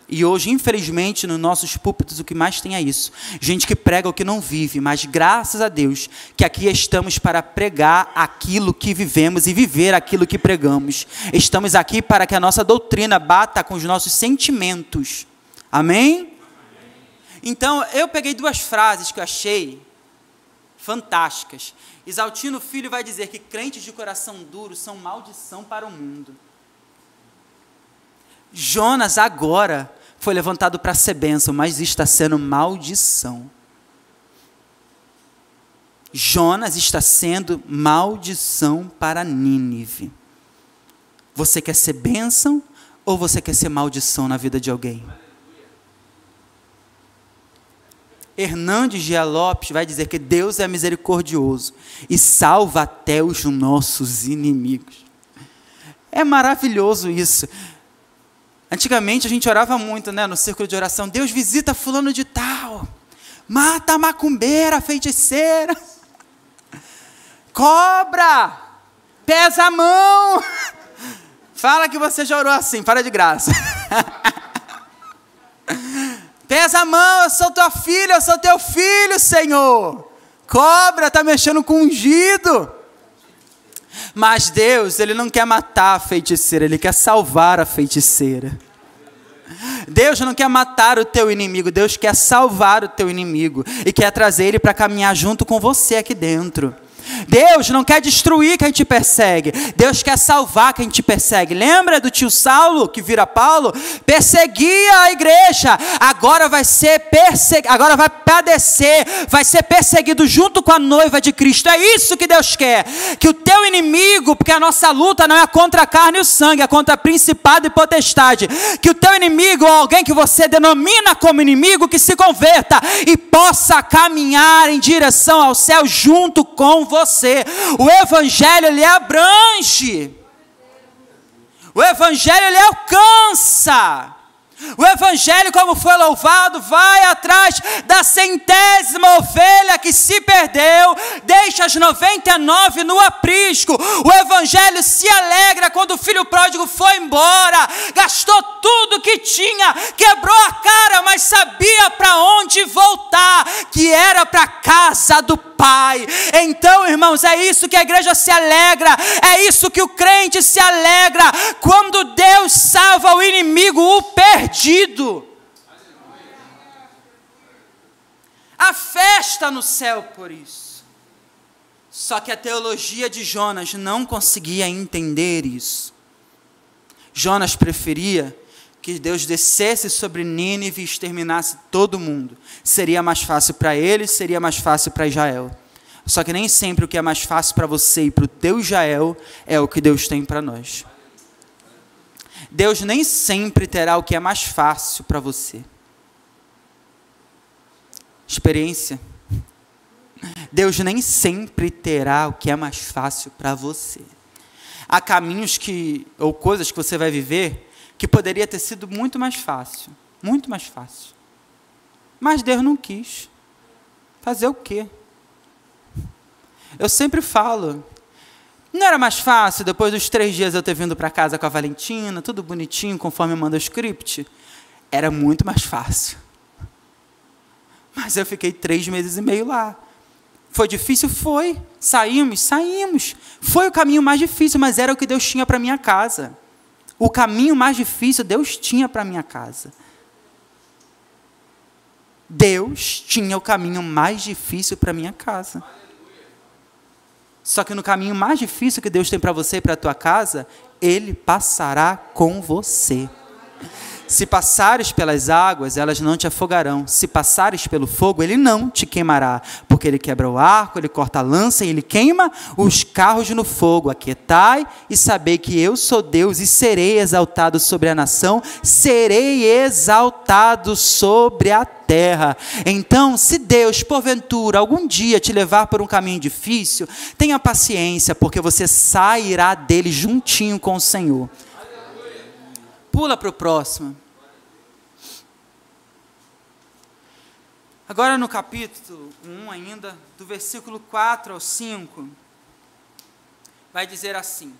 E hoje, infelizmente, nos nossos púlpitos, o que mais tem é isso. Gente que prega o que não vive, mas graças a Deus, que aqui estamos para pregar aquilo que vivemos e viver aquilo que pregamos. Estamos aqui para que a nossa doutrina bata com os nossos sentimentos. Amém? Então, eu peguei duas frases que eu achei fantásticas. Exaltino Filho vai dizer que crentes de coração duro são maldição para o mundo. Jonas agora foi levantado para ser bênção, mas está sendo maldição. Jonas está sendo maldição para Nínive. Você quer ser bênção ou você quer ser maldição na vida de alguém? Hernandes Dias Lopes vai dizer que Deus é misericordioso e salva até os nossos inimigos. É maravilhoso isso. Antigamente a gente orava muito, né, no círculo de oração. Deus visita fulano de tal, mata a macumbeira, a feiticeira, cobra, pesa a mão. Fala que você já orou assim, para de graça. Pesa a mão, eu sou tua filha, eu sou teu filho, Senhor. Cobra, está mexendo com ungido. Mas Deus, Ele não quer matar a feiticeira, Ele quer salvar a feiticeira. Deus não quer matar o teu inimigo, Deus quer salvar o teu inimigo. E quer trazer ele para caminhar junto com você aqui dentro. Deus não quer destruir quem te persegue, Deus quer salvar quem te persegue. Lembra do tio Saulo, que vira Paulo? Perseguia a igreja, agora vai padecer, vai ser perseguido junto com a noiva de Cristo. É isso que Deus quer, que o teu inimigo, porque a nossa luta não é contra a carne e o sangue, é contra principado e potestade, que o teu inimigo, ou alguém que você denomina como inimigo, que se converta e possa caminhar em direção ao céu junto com você. O evangelho, ele abrange. O evangelho, ele alcança. O evangelho, como foi louvado, vai atrás da 100ª ovelha que se perdeu, deixa as 99 no aprisco. O evangelho se alegra quando o filho pródigo foi embora, gastou tudo que tinha, quebrou a cara, mas sabia para onde voltar, que era para a casa do Pai. Então, irmãos, é isso que a igreja se alegra, é isso que o crente se alegra, quando Deus salva o inimigo, o perdido. A festa no céu por isso. Só que a teologia de Jonas não conseguia entender isso. Jonas preferia que Deus descesse sobre Nínive e exterminasse todo mundo. Seria mais fácil para ele, seria mais fácil para Israel. Só que nem sempre o que é mais fácil para você e para o teu Israel é o que Deus tem para nós. Deus nem sempre terá o que é mais fácil para você. Experiência. Deus nem sempre terá o que é mais fácil para você. Há caminhos ou coisas que você vai viver que poderia ter sido muito mais fácil. Muito mais fácil. Mas Deus não quis. Fazer o quê? Eu sempre falo, não era mais fácil, depois dos 3 dias eu ter vindo para casa com a Valentina, tudo bonitinho, conforme manda o script? Era muito mais fácil. Mas eu fiquei 3 meses e meio lá. Foi difícil? Foi. Saímos. Foi o caminho mais difícil, mas era o que Deus tinha para minha casa. O caminho mais difícil Deus tinha para minha casa. Deus tinha o caminho mais difícil para minha casa. Só que no caminho mais difícil que Deus tem para você e para a tua casa, Ele passará com você. Se passares pelas águas, elas não te afogarão. Se passares pelo fogo, ele não te queimará. Porque ele quebra o arco, ele corta a lança e ele queima os carros no fogo. Aquietai e sabei que eu sou Deus e serei exaltado sobre a nação, serei exaltado sobre a terra. Então, se Deus, porventura, algum dia te levar por um caminho difícil, tenha paciência, porque você sairá dele juntinho com o Senhor. Pula para o próximo. Agora no capítulo 1 ainda, do versículo 4 ao 5, vai dizer assim: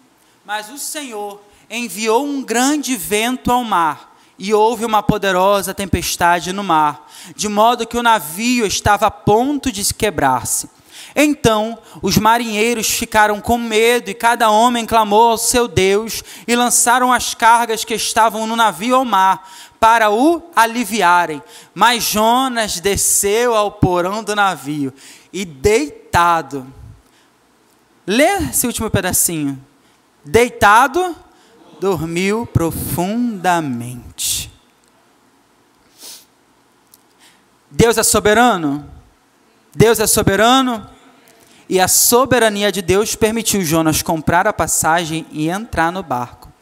mas o Senhor enviou um grande vento ao mar, e houve uma poderosa tempestade no mar, de modo que o navio estava a ponto de se quebrar-se. Então os marinheiros ficaram com medo e cada homem clamou ao seu Deus e lançaram as cargas que estavam no navio ao mar para o aliviarem. Mas Jonas desceu ao porão do navio e deitado, lê esse último pedacinho, deitado, dormiu profundamente. Deus é soberano? Deus é soberano? E a soberania de Deus permitiu Jonas comprar a passagem e entrar no barco.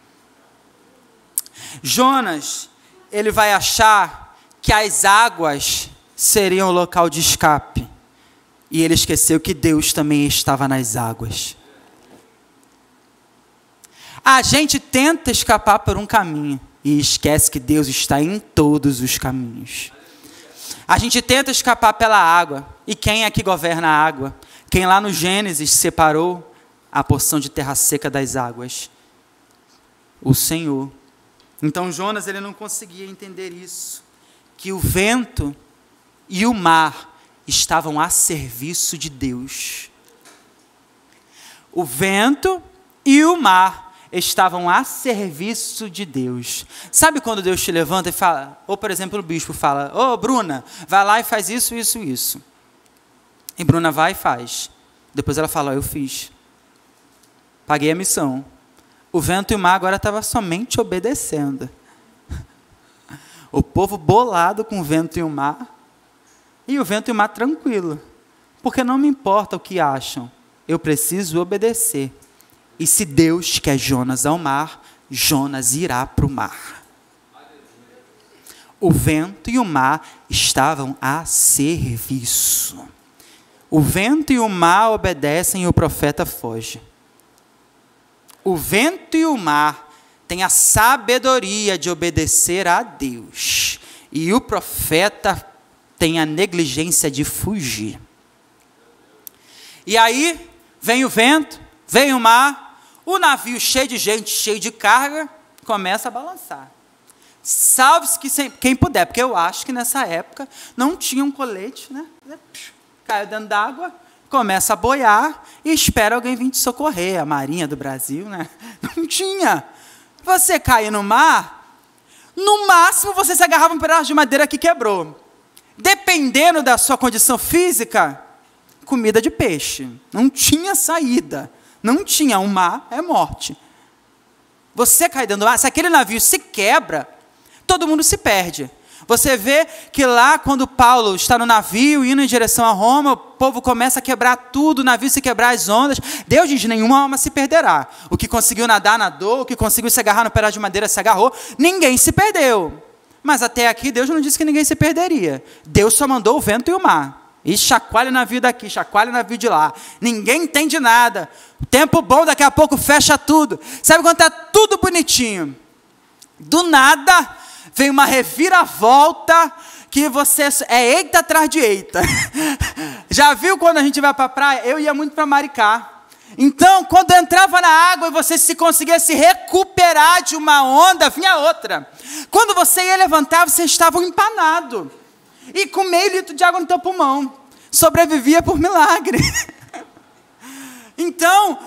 Jonas, ele vai achar que as águas seriam o local de escape. E ele esqueceu que Deus também estava nas águas. A gente tenta escapar por um caminho e esquece que Deus está em todos os caminhos. A gente tenta escapar pela água. E quem é que governa a água? Quem lá no Gênesis separou a porção de terra seca das águas? O Senhor. Então Jonas, ele não conseguia entender isso. Que o vento e o mar estavam a serviço de Deus. O vento e o mar estavam a serviço de Deus. Sabe quando Deus te levanta e fala, ou por exemplo o bispo fala, ô Bruna, vai lá e faz isso, isso, isso. E Bruna vai e faz. Depois ela fala, eu fiz. Paguei a missão. O vento e o mar agora estavam somente obedecendo. O povo bolado com o vento e o mar. E o vento e o mar tranquilo. Porque não me importa o que acham. Eu preciso obedecer. E se Deus quer Jonas ao mar, Jonas irá para o mar. O vento e o mar estavam a serviço. O vento e o mar obedecem e o profeta foge. O vento e o mar têm a sabedoria de obedecer a Deus. E o profeta tem a negligência de fugir. E aí, vem o vento, vem o mar, o navio cheio de gente, cheio de carga, começa a balançar. Salve-se quem puder, porque eu acho que nessa época não tinha um colete, né? Caiu dentro d'água, começa a boiar e espera alguém vir te socorrer, a Marinha do Brasil, né? Não tinha. Você cair no mar, no máximo você se agarrava um pedaço de madeira que quebrou. Dependendo da sua condição física, comida de peixe. Não tinha saída. Não tinha. O mar é morte. Você cai dentro do mar, se aquele navio se quebra, todo mundo se perde. Você vê que lá, quando Paulo está no navio, indo em direção a Roma, o povo começa a quebrar tudo, o navio se quebrar as ondas. Deus diz, nenhuma alma se perderá. O que conseguiu nadar, nadou. O que conseguiu se agarrar no pedaço de madeira, se agarrou. Ninguém se perdeu. Mas até aqui, Deus não disse que ninguém se perderia. Deus só mandou o vento e o mar. E chacoalha navio daqui, chacoalha navio de lá. Ninguém entende nada. Tempo bom, daqui a pouco fecha tudo. Sabe quando está tudo bonitinho? Do nada, vem uma reviravolta que você é eita atrás de eita. Já viu quando a gente vai para a praia? Eu ia muito para Maricá. Então, quando entrava na água e você se conseguia se recuperar de uma onda, vinha outra. Quando você ia levantar, você estava empanado. E com meio litro de água no teu pulmão. Sobrevivia por milagre. Então,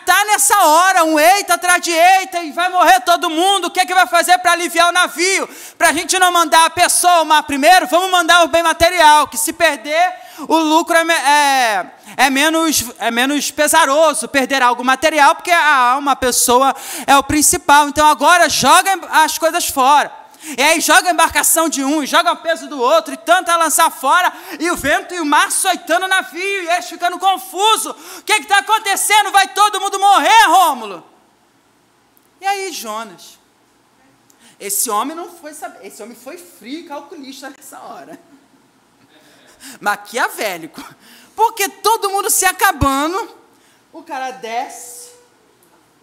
tá nessa hora, um eita atrás de eita, e vai morrer todo mundo. O que é que vai fazer para aliviar o navio? Para a gente não mandar a pessoa mar primeiro, vamos mandar o bem material, que se perder, o lucro é menos pesaroso, perder algo material, porque a alma, a pessoa é o principal. Então agora joga as coisas fora. E aí joga a embarcação de um, joga o peso do outro, e tenta lançar fora, e o vento e o mar açoitando o navio, e eles ficando confusos. O que está acontecendo? Vai todo mundo morrer, Rômulo? E aí, Jonas? Esse homem não foi saber, esse homem foi frio e calculista nessa hora. Maquiavélico. Porque todo mundo se acabando, o cara desce,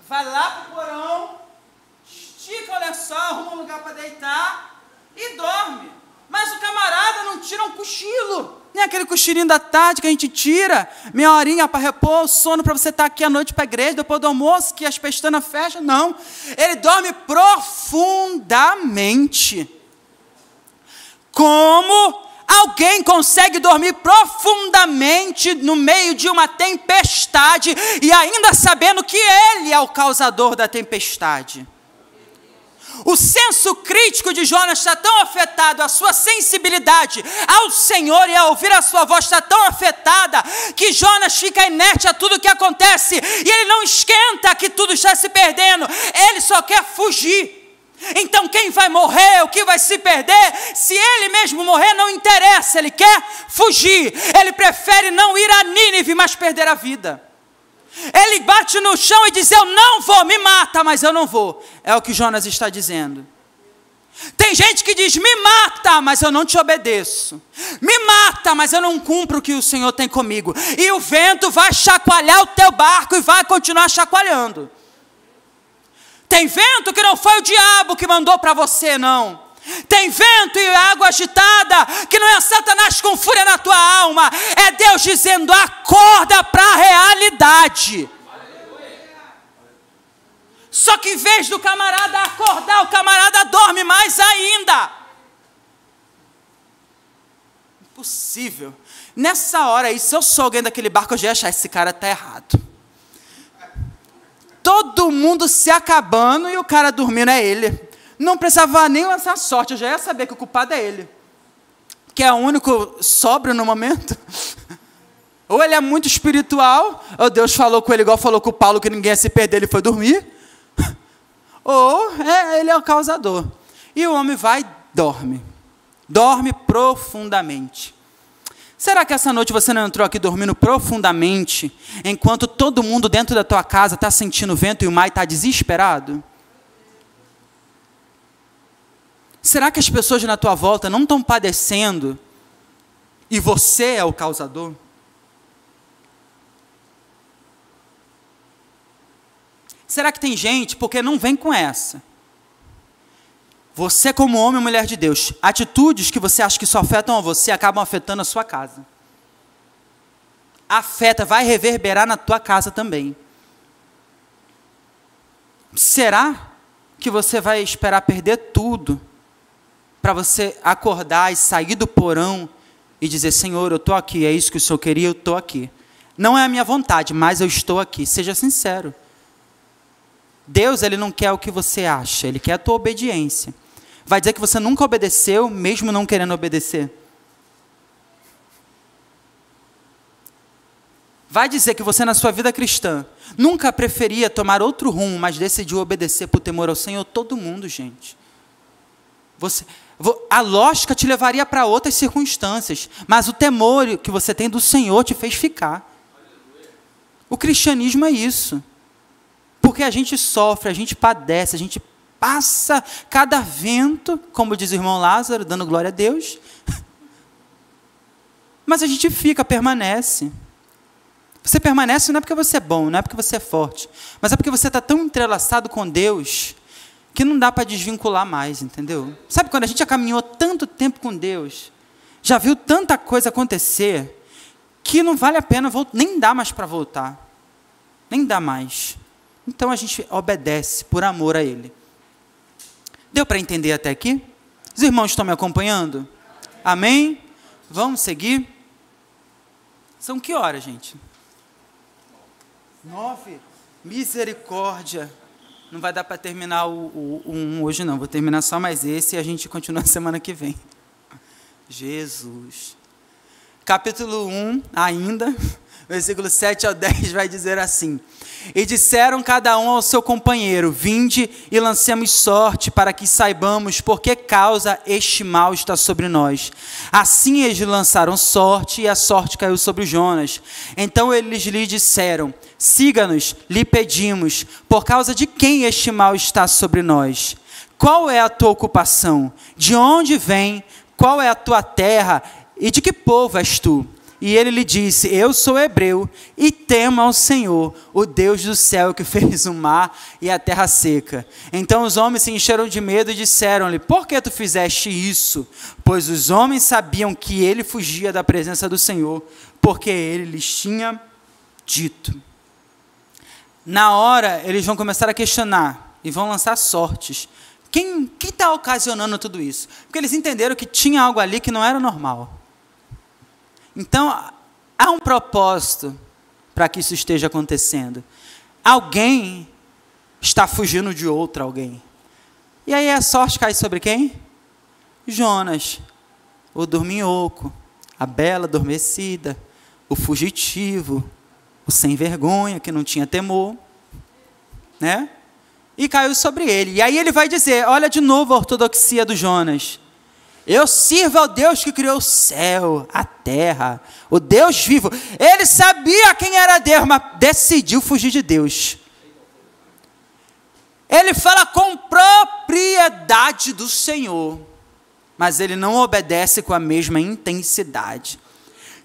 vai lá pro porão, estica o lençol, arruma um lugar para deitar e dorme. Mas o camarada não tira um cochilo, nem aquele cochilinho da tarde que a gente tira, meia horinha para repor o sono, para você estar aqui à noite para a igreja, depois do almoço, que as pestanas fecham. Não, ele dorme profundamente. Como alguém consegue dormir profundamente no meio de uma tempestade e ainda sabendo que ele é o causador da tempestade? O senso crítico de Jonas está tão afetado, a sua sensibilidade ao Senhor e a ouvir a sua voz está tão afetada, que Jonas fica inerte a tudo que acontece, e ele não esquenta que tudo está se perdendo, ele só quer fugir. Então quem vai morrer, o que vai se perder, se ele mesmo morrer não interessa, ele quer fugir, ele prefere não ir a Nínive, mas perder a vida. Ele bate no chão e diz, eu não vou, me mata, mas eu não vou. É o que Jonas está dizendo. Tem gente que diz, me mata, mas eu não te obedeço. Me mata, mas eu não cumpro o que o Senhor tem comigo. E o vento vai chacoalhar o teu barco e vai continuar chacoalhando. Tem vento que não foi o diabo que mandou para você, não. Tem vento e água agitada, que não é Satanás com fúria na tua alma, é Deus dizendo, acorda para a realidade. Só que em vez do camarada acordar, o camarada dorme mais ainda. Impossível. Nessa hora aí, se eu sou alguém daquele barco, eu já ia achar, esse cara está errado. Todo mundo se acabando e o cara dormindo é ele. Não precisava nem lançar sorte, eu já ia saber que o culpado é ele. Que é o único sóbrio no momento. Ou ele é muito espiritual, ou Deus falou com ele igual falou com o Paulo, que ninguém ia se perder, ele foi dormir. Ou ele é o causador. E o homem vai e dorme. Dorme profundamente. Será que essa noite você não entrou aqui dormindo profundamente, enquanto todo mundo dentro da tua casa está sentindo o vento e o mar e está desesperado? Será que as pessoas na tua volta não estão padecendo e você é o causador? Será que tem gente, porque não vem com essa? Você como homem ou mulher de Deus, atitudes que você acha que só afetam a você, acabam afetando a sua casa. Afeta, vai reverberar na tua casa também. Será que você vai esperar perder tudo para você acordar e sair do porão e dizer, Senhor, eu estou aqui, é isso que o Senhor queria, eu estou aqui. Não é a minha vontade, mas eu estou aqui. Seja sincero. Deus, Ele não quer o que você acha, Ele quer a tua obediência. Vai dizer que você nunca obedeceu, mesmo não querendo obedecer. Vai dizer que você, na sua vida cristã, nunca preferia tomar outro rumo, mas decidiu obedecer por temor ao Senhor. Todo mundo, gente. A lógica te levaria para outras circunstâncias, mas o temor que você tem do Senhor te fez ficar. O cristianismo é isso. Porque a gente sofre, a gente padece, a gente passa cada vento, como diz o irmão Lázaro, dando glória a Deus. Mas a gente permanece. Você permanece não é porque você é bom, não é porque você é forte, mas é porque você está tão entrelaçado com Deus que não dá para desvincular mais, entendeu? Sabe quando a gente já caminhou tanto tempo com Deus, já viu tanta coisa acontecer, que não vale a pena, nem dá mais para voltar. Nem dá mais. Então a gente obedece por amor a Ele. Deu para entender até aqui? Os irmãos estão me acompanhando? Amém? Vamos seguir? São que horas, gente? 9? Misericórdia. Não vai dar para terminar um hoje não. Vou terminar só mais esse e a gente continua semana que vem. Jesus. Capítulo 1 ainda, versículo 7 ao 10 vai dizer assim: e disseram cada um ao seu companheiro: vinde e lancemos sorte, para que saibamos por que causa este mal está sobre nós. Assim eles lançaram sorte, e a sorte caiu sobre Jonas. Então eles lhe disseram: siga-nos, lhe pedimos, por causa de quem este mal está sobre nós? Qual é a tua ocupação? De onde vem? Qual é a tua terra? E de que povo és tu? E ele lhe disse: eu sou hebreu, e temo ao Senhor, o Deus do céu, que fez o mar e a terra seca. Então os homens se encheram de medo e disseram-lhe: por que tu fizeste isso? Pois os homens sabiam que ele fugia da presença do Senhor, porque ele lhes tinha dito. Na hora, eles vão começar a questionar, e vão lançar sortes. Quem está ocasionando tudo isso? Porque eles entenderam que tinha algo ali que não era normal. Então, há um propósito para que isso esteja acontecendo. Alguém está fugindo de outro alguém. E aí a sorte cai sobre quem? Jonas, o dorminhoco, a bela adormecida, o fugitivo, o sem vergonha, que não tinha temor, né? E caiu sobre ele. E aí ele vai dizer, olha de novo a ortodoxia do Jonas: eu sirvo ao Deus que criou o céu, a terra, o Deus vivo. Ele sabia quem era Deus, mas decidiu fugir de Deus. Ele fala com propriedade do Senhor, mas ele não obedece com a mesma intensidade.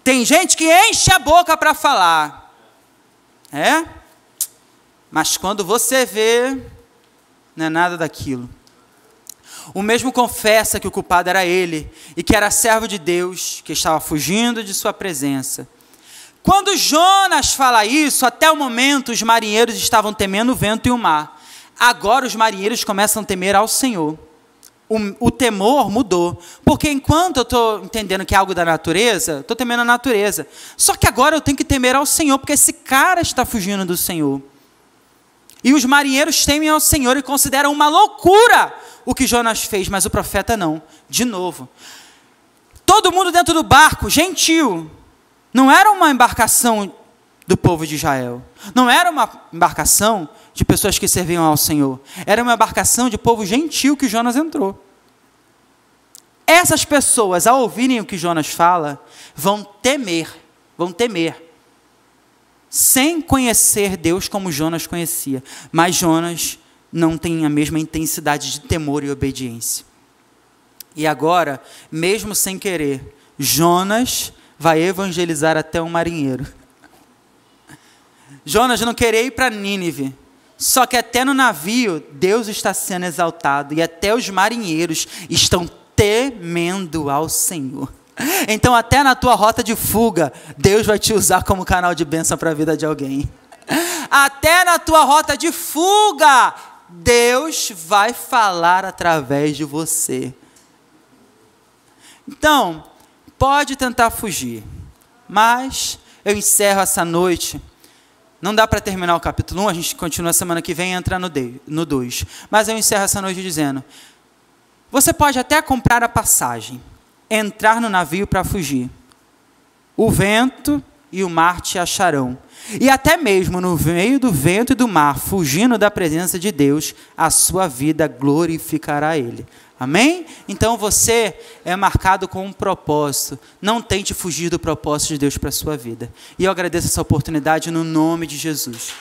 Tem gente que enche a boca para falar, mas quando você vê, não é nada daquilo. O mesmo confessa que o culpado era ele, e que era servo de Deus, que estava fugindo de sua presença. Quando Jonas fala isso, até o momento os marinheiros estavam temendo o vento e o mar. Agora os marinheiros começam a temer ao Senhor. O temor mudou, porque enquanto eu estou entendendo que é algo da natureza, estou temendo a natureza. Só que agora eu tenho que temer ao Senhor, porque esse cara está fugindo do Senhor. E os marinheiros temem ao Senhor e consideram uma loucura o que Jonas fez, mas o profeta não. De novo, todo mundo dentro do barco, gentil, não era uma embarcação do povo de Israel, não era uma embarcação de pessoas que serviam ao Senhor, era uma embarcação de povo gentil que Jonas entrou. Essas pessoas, ao ouvirem o que Jonas fala, vão temer, sem conhecer Deus como Jonas conhecia, mas Jonas não tem a mesma intensidade de temor e obediência. E agora, mesmo sem querer, Jonas vai evangelizar até um marinheiro. Jonas não queria ir para Nínive, só que até no navio, Deus está sendo exaltado, e até os marinheiros estão temendo ao Senhor. Então até na tua rota de fuga, Deus vai te usar como canal de bênção para a vida de alguém. Até na tua rota de fuga, Deus vai falar através de você. Então, pode tentar fugir, mas eu encerro essa noite. Não dá para terminar o capítulo 1, a gente continua semana que vem e entra no 2. Mas eu encerro essa noite dizendo, você pode até comprar a passagem, entrar no navio para fugir. O vento e o mar te acharão. E até mesmo no meio do vento e do mar, fugindo da presença de Deus, a sua vida glorificará Ele. Amém? Então você é marcado com um propósito. Não tente fugir do propósito de Deus para a sua vida. E eu agradeço essa oportunidade no nome de Jesus.